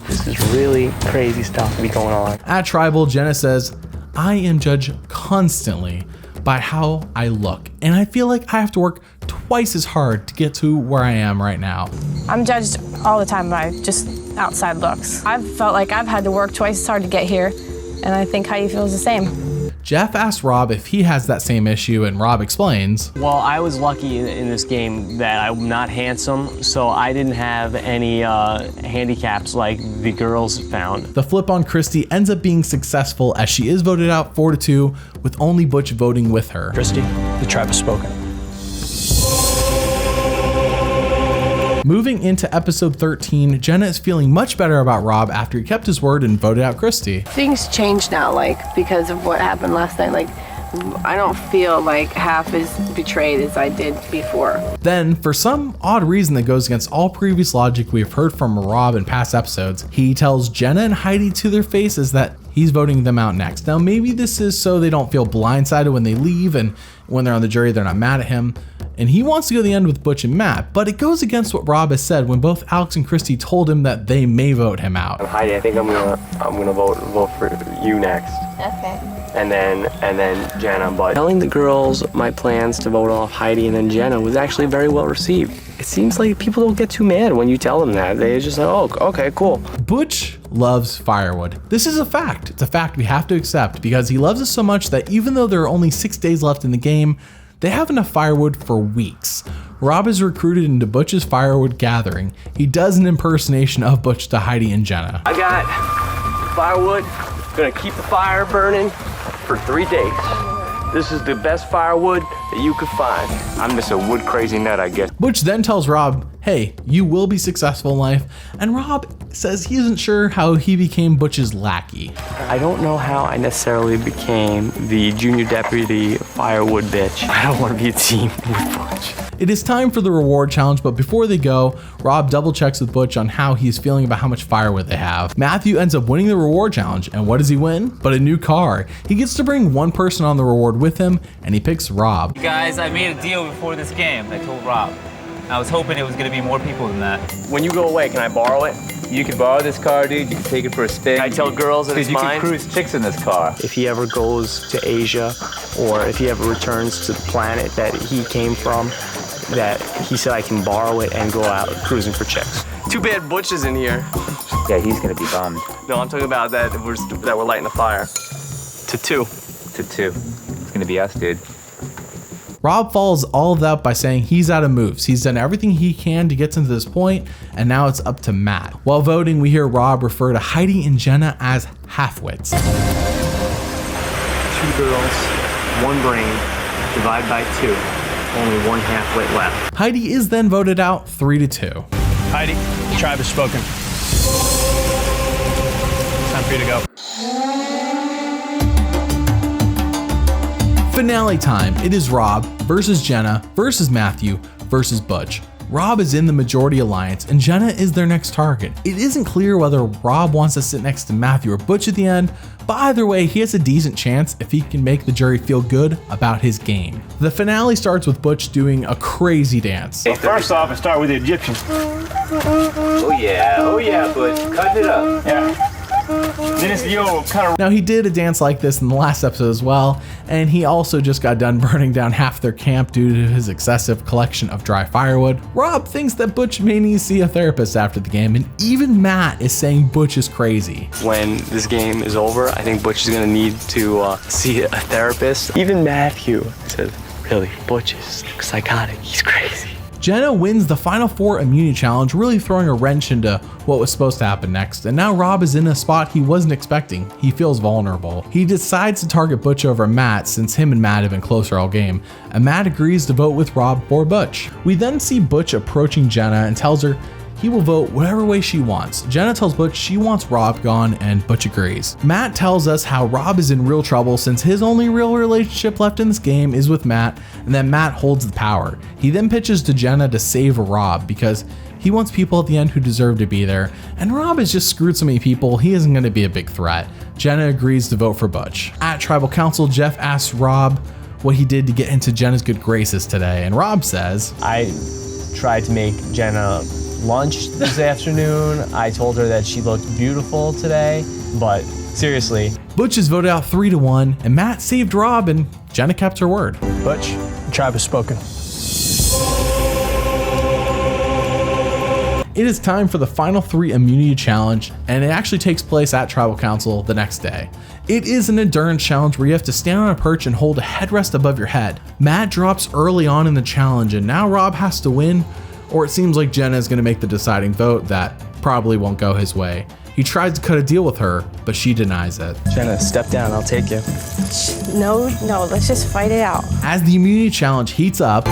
This is really crazy stuff to be going on.
At Tribal, Jenna says, I am judged constantly by how I look, and I feel like I have to work twice as hard to get to where I am right now.
I'm judged all the time by just outside looks. I've felt like I've had to work twice as hard to get here, and I think Heidi feels the same.
Jeff asks Rob if he has that same issue, and Rob explains.
Well, I was lucky in this game that I'm not handsome, so I didn't have any handicaps like the girls found.
The flip on Christy ends up being successful as she is voted out 4-2, with only Butch voting with her.
Christy, the tribe has spoken.
Moving into episode 13, Jenna is feeling much better about Rob after he kept his word and voted out Christy.
Things change now, because of what happened last night. I don't feel like half as betrayed as I did before.
Then, for some odd reason that goes against all previous logic we've heard from Rob in past episodes, he tells Jenna and Heidi to their faces that he's voting them out next. Now, maybe this is so they don't feel blindsided when they leave, and when they're on the jury, they're not mad at him. And he wants to go to the end with Butch and Matt, but it goes against what Rob has said when both Alex and Christy told him that they may vote him out.
Heidi, I think I'm gonna vote for you next.
Okay.
And then Jenna, but telling the girls my plans to vote off Heidi and then Jenna was actually very well received. It seems like people don't get too mad when you tell them that. They're just like, oh, okay, cool.
Butch loves firewood. This is a fact. It's a fact we have to accept because he loves it so much that even though there are only 6 days left in the game, they have enough firewood for weeks. Rob is recruited into Butch's firewood gathering. He does an impersonation of Butch to Heidi and Jenna.
I got firewood, gonna keep the fire burning for 3 days. This is the best firewood that you could find.
I'm just a wood crazy nut, I guess.
Butch then tells Rob, hey, you will be successful in life, and Rob says he isn't sure how he became Butch's lackey.
I don't know how I necessarily became the junior deputy firewood bitch. I don't want to be a team with Butch.
It is time for the reward challenge, but before they go, Rob double checks with Butch on how he's feeling about how much firewood they have. Matthew ends up winning the reward challenge, and what does he win? But a new car. He gets to bring one person on the reward with him, and he picks Rob.
Guys, I made a deal before this game. I told Rob. I was hoping it was gonna be more people than that.
When you go away, can I borrow it?
You can borrow this car, dude. You can take it for a spin.
I tell girls that it's
you
mine.
can cruise chicks in this car.
If he ever goes to Asia, or if he ever returns to the planet that he came from, that he said I can borrow it and go out cruising for chicks. Too bad Butch is in here.
Yeah, he's gonna be bummed.
No, I'm talking about that we're lighting a fire. To two.
It's gonna be us, dude.
Rob follows all of that by saying he's out of moves. He's done everything he can to get to this point, and now it's up to Matt. While voting, we hear Rob refer to Heidi and Jenna as half-wits.
2 girls, 1 brain, divide by 2. Only 1 half-wit left.
Heidi is then voted out 3-2.
Heidi, the tribe has spoken. Time for you to go.
Finale time. It is Rob versus Jenna versus Matthew versus Butch. Rob is in the majority alliance and Jenna is their next target. It isn't clear whether Rob wants to sit next to Matthew or Butch at the end, but either way, he has a decent chance if he can make the jury feel good about his game. The finale starts with Butch doing a crazy dance.
Well, first off, let's start with the Egyptian.
Oh yeah, Butch. Cutting it up.
Yeah. Then it's the old kind of...
Now he did a dance like this in the last episode as well, and he also just got done burning down half their camp due to his excessive collection of dry firewood. Rob thinks that Butch may need to see a therapist after the game, and even Matt is saying Butch is crazy.
When this game is over, I think Butch is gonna need to see a therapist. Even Matthew says, really, Butch is psychotic, he's crazy.
Jenna wins the final 4 immunity challenge, really throwing a wrench into what was supposed to happen next, and now Rob is in a spot he wasn't expecting. He feels vulnerable. He decides to target Butch over Matt since him and Matt have been closer all game, and Matt agrees to vote with Rob for Butch. We then see Butch approaching Jenna and tells her he will vote whatever way she wants. Jenna tells Butch she wants Rob gone, and Butch agrees. Matt tells us how Rob is in real trouble since his only real relationship left in this game is with Matt, and that Matt holds the power. He then pitches to Jenna to save Rob because he wants people at the end who deserve to be there, and Rob has just screwed so many people, he isn't going to be a big threat. Jenna agrees to vote for Butch. At Tribal Council, Jeff asks Rob what he did to get into Jenna's good graces today, and Rob says,
I tried to make Jenna lunch this afternoon. I told her that she looked beautiful today, but seriously.
Butch is voted out 3-1, and Matt saved Rob, and Jenna kept her word.
Butch, the tribe has spoken.
It is time for the final 3 immunity challenge, and it actually takes place at Tribal Council the next day. It is an endurance challenge where you have to stand on a perch and hold a headrest above your head. Matt drops early on in the challenge, and now Rob has to win, or it seems like Jenna is going to make the deciding vote that probably won't go his way. He tries to cut a deal with her, but she denies it.
Jenna, step down, I'll take you.
No, let's just fight it out.
As the immunity challenge heats up,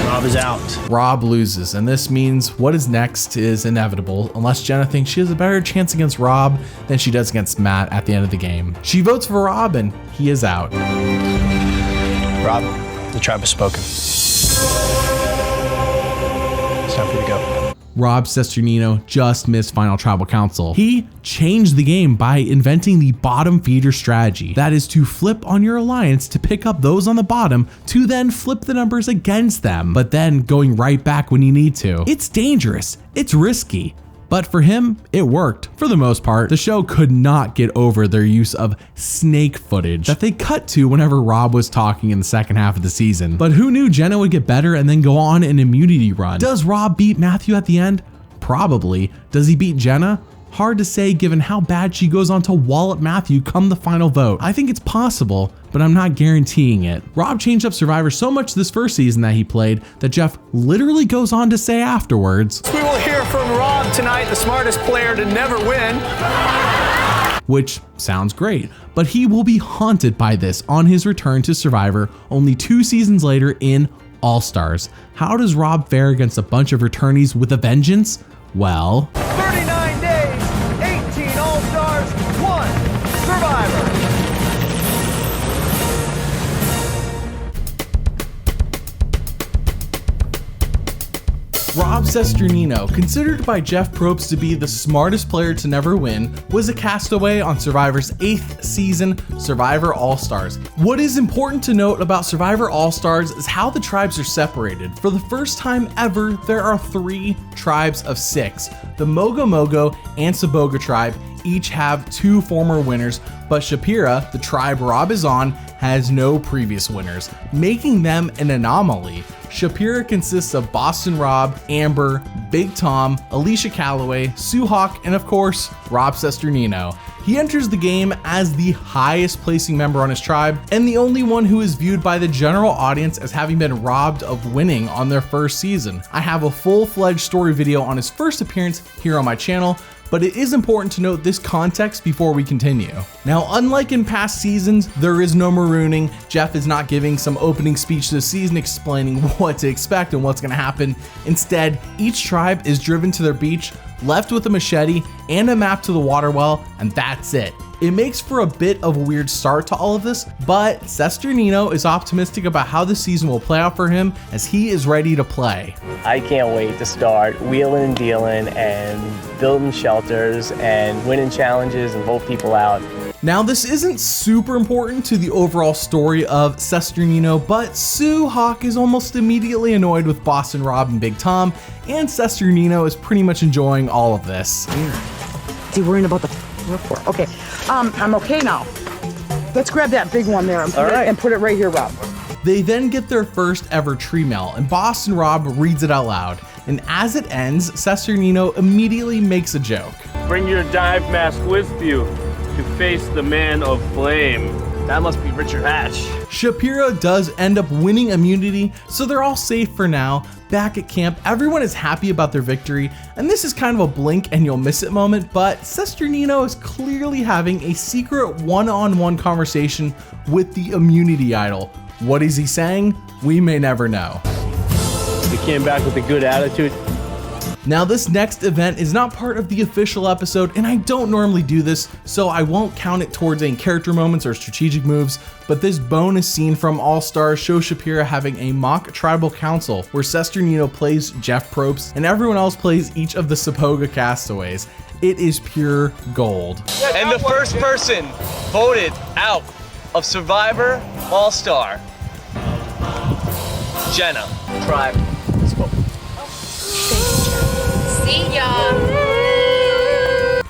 Rob is out.
Rob loses, and this means what is next is inevitable unless Jenna thinks she has a better chance against Rob than she does against Matt at the end of the game. She votes for Rob, and he is out.
Rob, the tribe has spoken. It's time for you to go.
Rob Cesternino just missed final Tribal Council. He changed the game by inventing the bottom feeder strategy. That is to flip on your alliance to pick up those on the bottom to then flip the numbers against them, but then going right back when you need to. It's dangerous, it's risky. But for him, it worked. For the most part, the show could not get over their use of snake footage that they cut to whenever Rob was talking in the second half of the season. But who knew Jenna would get better and then go on an immunity run? Does Rob beat Matthew at the end? Probably. Does he beat Jenna? Hard to say given how bad she goes on to wallop Matthew come the final vote. I think it's possible, but I'm not guaranteeing it. Rob changed up Survivor so much this first season that he played that Jeff literally goes on to say afterwards,
We will hear from Rob tonight, the smartest player to never win.
which sounds great, but he will be haunted by this on his return to Survivor only 2 seasons later in All-Stars. How does Rob fare against a bunch of returnees with a vengeance? Well,
39 days, 18 All-Stars, 1 Survivor.
Rob Cesternino, considered by Jeff Probst to be the smartest player to never win, was a castaway on Survivor's 8th season, Survivor All-Stars. What is important to note about Survivor All-Stars is how the tribes are separated. For the first time ever, there are 3 tribes of 6. The Mogo Mogo and Saboga tribe each have 2 former winners, but Shapira, the tribe Rob is on, has no previous winners, making them an anomaly. Shapira consists of Boston Rob, Amber, Big Tom, Alicia Calloway, Sue Hawk, and of course, Rob Cesternino. He enters the game as the highest placing member on his tribe, and the only one who is viewed by the general audience as having been robbed of winning on their first season. I have a full-fledged story video on his first appearance here on my channel, but it is important to note this context before we continue. Now, unlike in past seasons, there is no marooning. Jeff is not giving some opening speech this season explaining what to expect and what's gonna happen. Instead, each tribe is driven to their beach, left with a machete and a map to the water well, and that's it. It makes for a bit of a weird start to all of this, but Cesternino is optimistic about how the season will play out for him as he is ready to play.
I can't wait to start wheeling and dealing and building shelters and winning challenges and vote people out.
Now, this isn't super important to the overall story of Cesternino, but Sue Hawk is almost immediately annoyed with Boston Rob and Big Tom, and Cesternino is pretty much enjoying all of this.
See, worrying about the report. Okay, I'm okay now. Let's grab that big one there and put it right here, Rob.
They then get their first ever tree mail, and Boston Rob reads it out loud. And as it ends, Cesternino immediately makes a joke.
Bring your dive mask with you to face the man of flame.
That must be Richard Hatch.
Shapira does end up winning immunity, so they're all safe for now. Back at camp, everyone is happy about their victory, and this is kind of a blink and you'll miss it moment, but Cesternino is clearly having a secret one-on-one conversation with the immunity idol. What is he saying? We may never know.
We came back with a good attitude.
Now, this next event is not part of the official episode, and I don't normally do this, so I won't count it towards any character moments or strategic moves, but this bonus scene from All-Stars shows Shapira having a mock tribal council where Cesternino plays Jeff Probst and everyone else plays each of the Saboga castaways. It is pure gold.
And the first person voted out of Survivor All-Star, Jenna.
Tribe.
See ya.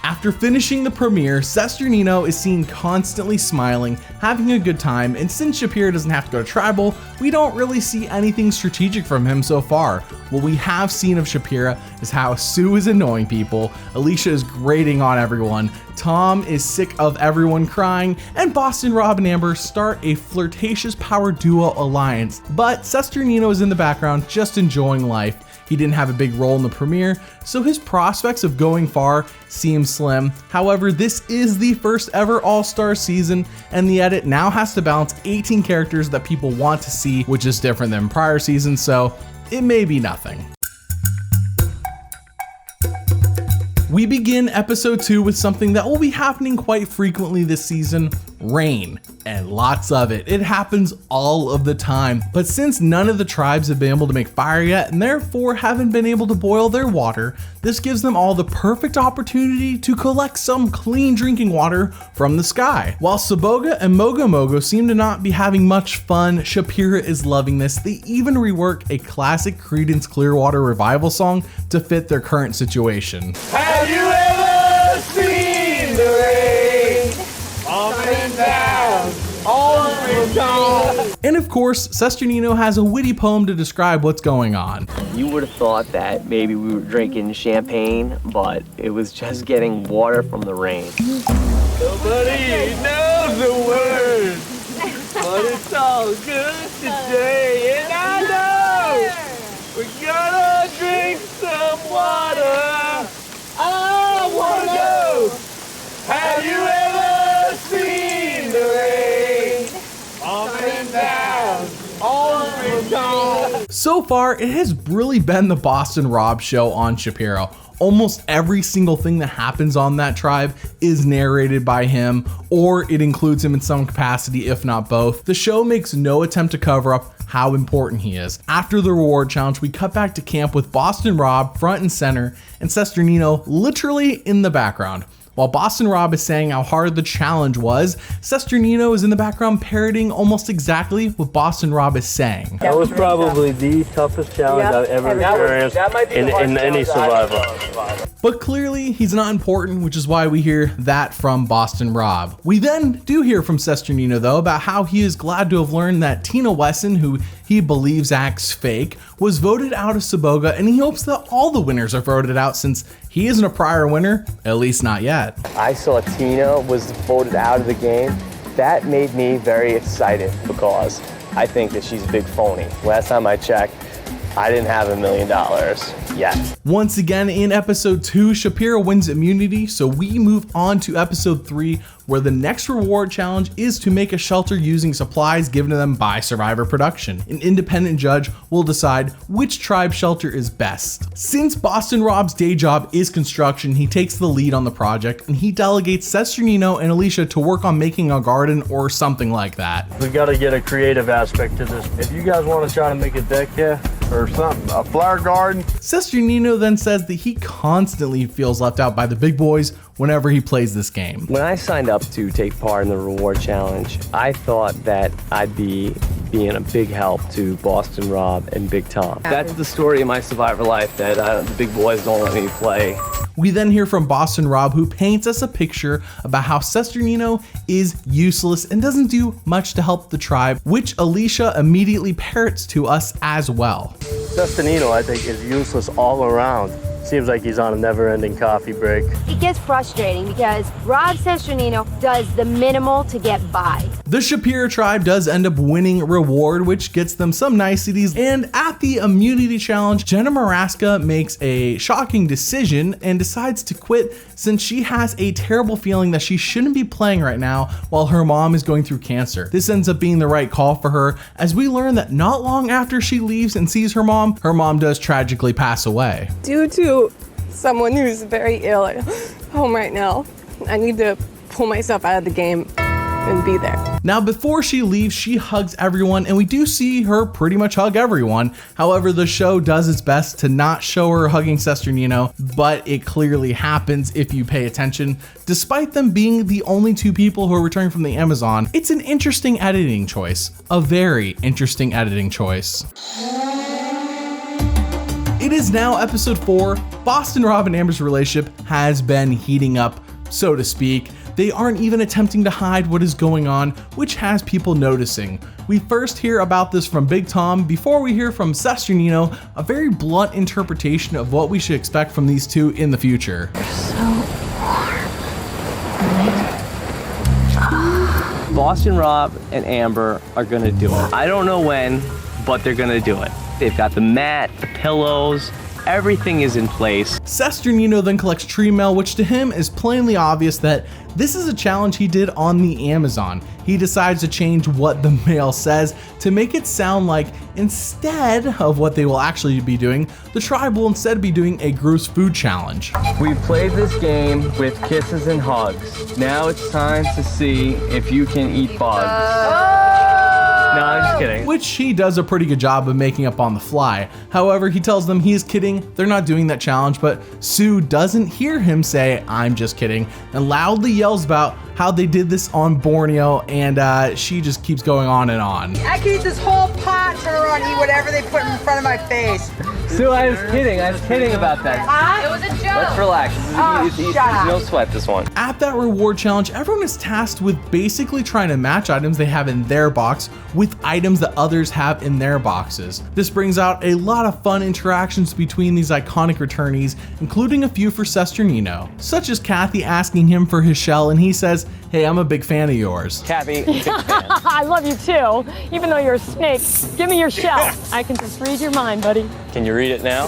After finishing the premiere, Cesternino is seen constantly smiling, having a good time, and since Shapira doesn't have to go to tribal, we don't really see anything strategic from him so far. What we have seen of Shapira is how Sue is annoying people, Alicia is grating on everyone, Tom is sick of everyone crying, and Boston Rob and Amber start a flirtatious power duo alliance. But Cesternino is in the background just enjoying life. He didn't have a big role in the premiere, so his prospects of going far seem slim. However, this is the first ever All-Star season, and the edit now has to balance 18 characters that people want to see, which is different than prior seasons, so it may be nothing. We begin episode 2 with something that will be happening quite frequently this season: rain. And lots of it. It happens all of the time. But since none of the tribes have been able to make fire yet and therefore haven't been able to boil their water, this gives them all the perfect opportunity to collect some clean drinking water from the sky. While Saboga and Mogo Mogo seem to not be having much fun, Shapira is loving this. They even rework a classic Creedence Clearwater Revival song to fit their current situation.
Have you ever seen the rain falling down on the dawn?
And of course, Cesternino has a witty poem to describe what's going on.
You would have thought that maybe we were drinking champagne, but it was just getting water from the rain.
Nobody knows the words, but it's all good today. And I know we're gonna drink some water. I wanna go. Have you ever
So far, it has really been the Boston Rob show on Shapiro. Almost every single thing that happens on that tribe is narrated by him, or it includes him in some capacity, if not both. The show makes no attempt to cover up how important he is. After the reward challenge, we cut back to camp with Boston Rob front and center and Cesternino literally in the background. While Boston Rob is saying how hard the challenge was, Cesternino is in the background parroting almost exactly what Boston Rob is saying.
That was probably the toughest challenge I've ever experienced in any survival.
But clearly he's not important, which is why we hear that from Boston Rob. We then do hear from Cesternino though about how he is glad to have learned that Tina Wesson, who he believes acts fake, was voted out of Saboga, and he hopes that all the winners are voted out since he isn't a prior winner, at least not yet.
I saw Tina was voted out of the game. That made me very excited because I think that she's a big phony. Last time I checked, I didn't have $1 million yet.
Once again in episode 2, Shapiro wins immunity, so we move on to episode 3, where the next reward challenge is to make a shelter using supplies given to them by Survivor Production. An independent judge will decide which tribe shelter is best. Since Boston Rob's day job is construction, he takes the lead on the project and he delegates Cesternino and Alicia to work on making a garden or something like that.
We gotta get a creative aspect to this. If you guys wanna try to make a deck here, or something, a flower garden.
Cesternino then says that he constantly feels left out by the big boys whenever he plays this game.
When I signed up to take part in the reward challenge, I thought that I'd be being a big help to Boston Rob and Big Tom. That's the story of my Survivor life, that the big boys don't let me play.
We then hear from Boston Rob, who paints us a picture about how Cesternino is useless and doesn't do much to help the tribe, which Alicia immediately parrots to us as well.
Cesternino, I think, is useless all around. Seems like he's on a never-ending coffee break.
It gets frustrating because Rob Cesternino does the minimal to get by.
The Shapiro tribe does end up winning reward, which gets them some niceties, and at the immunity challenge, Jenna Maraska makes a shocking decision and decides to quit since she has a terrible feeling that she shouldn't be playing right now while her mom is going through cancer. This ends up being the right call for her, as we learn that not long after she leaves and sees her mom does tragically pass away.
Due to someone who's very ill at home right now, I need to pull myself out of the game and be there.
Now, before she leaves, she hugs everyone, and we do see her pretty much hug everyone. However, the show does its best to not show her hugging Cesternino, but it clearly happens if you pay attention. Despite them being the only two people who are returning from the Amazon, it's an interesting editing choice. A very interesting editing choice. It is now episode 4. Boston Rob and Amber's relationship has been heating up, so to speak. They aren't even attempting to hide what is going on, which has people noticing. We first hear about this from Big Tom before we hear from Cesternino, a very blunt interpretation of what we should expect from these two in the future.
Boston Rob and Amber are gonna do it. I don't know when, but they're gonna do it. They've got the mat, the pillows, everything is in place.
Cesternino then collects tree mail, which to him is plainly obvious that this is a challenge he did on the Amazon. He decides to change what the mail says to make it sound like instead of what they will actually be doing, the tribe will instead be doing a gross food challenge.
We played this game with kisses and hugs. Now it's time to see if you can eat bugs. No, I'm just kidding.
Which he does a pretty good job of making up on the fly. However, he tells them he is kidding, they're not doing that challenge, but Sue doesn't hear him say, "I'm just kidding," and loudly yells about how they did this on Borneo, and she just keeps going on and on.
I could eat this whole pot, turn around, eat whatever they put in front of my face.
Sue, I was kidding about that.
It was a joke.
Let's relax. It's no sweat, this one.
At that reward challenge, everyone is tasked with basically trying to match items they have in their box with items that others have in their boxes. This brings out a lot of fun interactions between these iconic returnees, including a few for Cesternino, such as Kathy asking him for his shell, and he says, "Hey, I'm a big fan of yours."
Kathy, big fan.
I love you too, even though you're a snake. Give me your shell. I can just read your mind, buddy.
Can you read it now?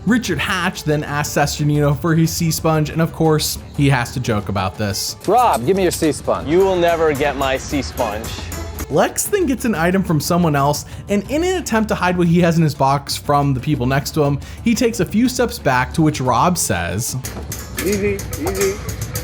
Richard Hatch then asks Cesternino for his sea sponge, and of course, he has to joke about this.
Rob, give me your sea sponge.
You will never get my sea sponge.
Lex then gets an item from someone else, and in an attempt to hide what he has in his box from the people next to him, he takes a few steps back, to which Rob says,
Easy, easy.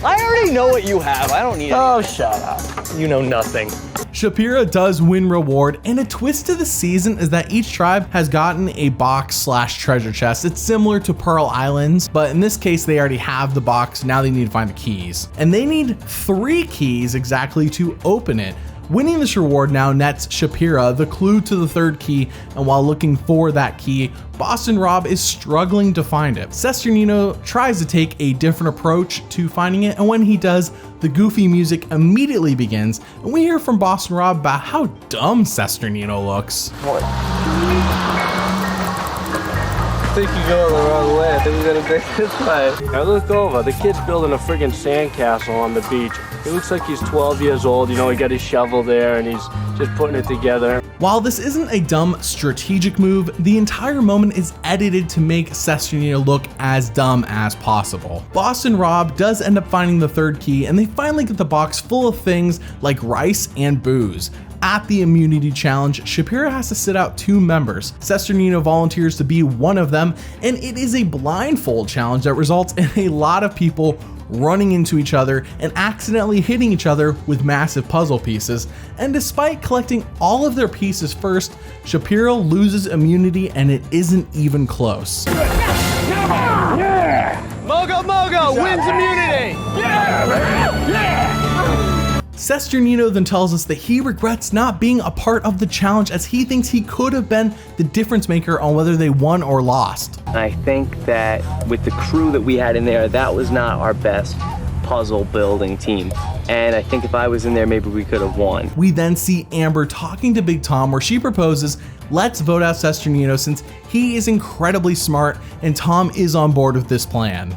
I already know what you have. I don't need it.
Oh, shut up. You know nothing.
Shapira does win reward, and a twist to the season is that each tribe has gotten a box/treasure chest. It's similar to Pearl Islands, but in this case they already have the box. Now they need to find the keys, and they need 3 keys exactly to open it. Winning this reward now nets Shapira the clue to the 3rd key, and while looking for that key, Boston Rob is struggling to find it. Cesternino tries to take a different approach to finding it, and when he does, the goofy music immediately begins, and we hear from Boston Rob about how dumb Cesternino looks.
I think you're going the wrong way. I think we're gonna take this way.
Now look over. The kid's building a friggin' sandcastle on the beach. He looks like he's 12 years old. You know, he got his shovel there and he's just putting it together.
While this isn't a dumb strategic move, the entire moment is edited to make Cesternino look as dumb as possible. Boston Rob does end up finding the 3rd key, and they finally get the box full of things like rice and booze. At the immunity challenge, Shapira has to sit out 2 members. Cesternino volunteers to be one of them, and it is a blindfold challenge that results in a lot of people running into each other and accidentally hitting each other with massive puzzle pieces. And despite collecting all of their pieces first, Shapira loses immunity, and it isn't even close.
Yeah! Mogo wins immunity!
Cesternino then tells us that he regrets not being a part of the challenge, as he thinks he could have been the difference maker on whether they won or lost.
I think that with the crew that we had in there, that was not our best puzzle building team. And I think if I was in there, maybe we could have won.
We then see Amber talking to Big Tom, where she proposes, let's vote out Cesternino since he is incredibly smart and Tom is on board with this plan.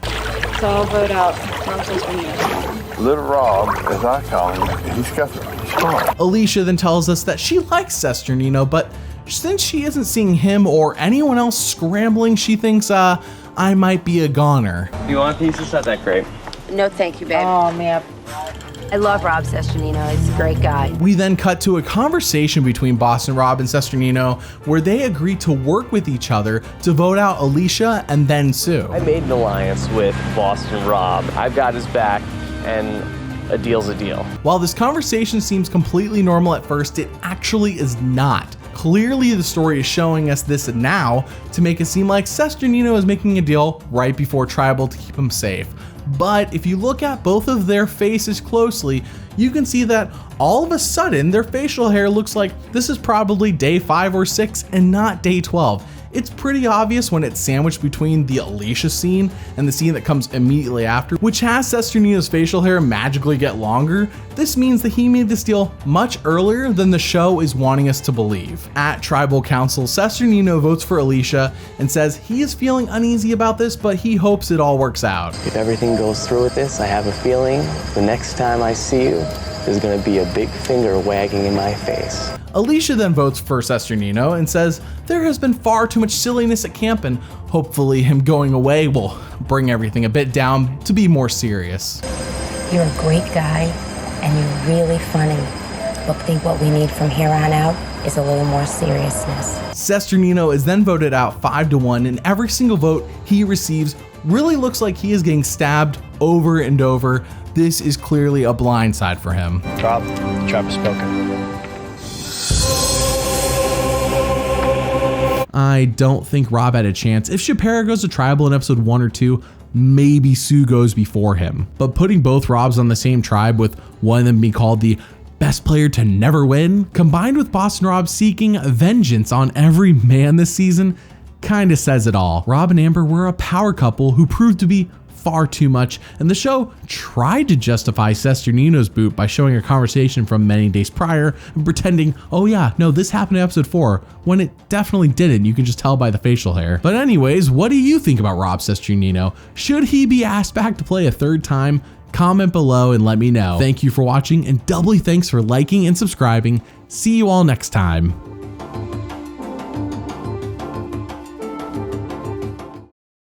So I'll vote out Cesternino.
Little Rob, as I call him, he's smart.
Alicia then tells us that she likes Cesternino, but since she isn't seeing him or anyone else scrambling, she thinks, I might be a goner.
You want a piece? It's not that great.
No, thank you, babe.
Oh, man.
I love Rob Cesternino. He's a great guy.
We then cut to a conversation between Boston Rob and Cesternino, where they agree to work with each other to vote out Alicia and then Sue.
I made an alliance with Boston Rob. I've got his back, and a deal's a deal.
While this conversation seems completely normal at first, it actually is not. Clearly the story is showing us this now to make it seem like Cesternino is making a deal right before Tribal to keep him safe. But if you look at both of their faces closely, you can see that all of a sudden their facial hair looks like this is probably day 5 or 6 and not day 12. It's pretty obvious when it's sandwiched between the Alicia scene and the scene that comes immediately after, which has Cesternino's facial hair magically get longer. This means that he made this deal much earlier than the show is wanting us to believe. At Tribal Council, Cesternino votes for Alicia and says he is feeling uneasy about this, but he hopes it all works out.
If everything goes through with this, I have a feeling the next time I see you, there's gonna be a big finger wagging in my face.
Alicia then votes for Cesternino and says there has been far too much silliness at camp, and hopefully him going away will bring everything a bit down to be more serious.
You're a great guy and you're really funny, but I think what we need from here on out is a little more seriousness.
Cesternino is then voted out 5-1, and every single vote he receives really looks like he is getting stabbed over and over. This is clearly a blindside for him.
Rob, the trap is spoken.
I don't think Rob had a chance. If Shapira goes to Tribal in episode 1 or 2, maybe Sue goes before him. But putting both Robs on the same tribe, with one of them being called the best player to never win, combined with Boston Rob seeking vengeance on every man this season, kinda says it all. Rob and Amber were a power couple who proved to be far too much, and the show tried to justify Cesternino's boot by showing a conversation from many days prior and pretending, oh yeah, no, this happened in episode 4, when it definitely didn't. You can just tell by the facial hair. But anyways, what do you think about Rob Cesternino? Should he be asked back to play a 3rd time? Comment below and let me know. Thank you for watching, and doubly thanks for liking and subscribing. See you all next time.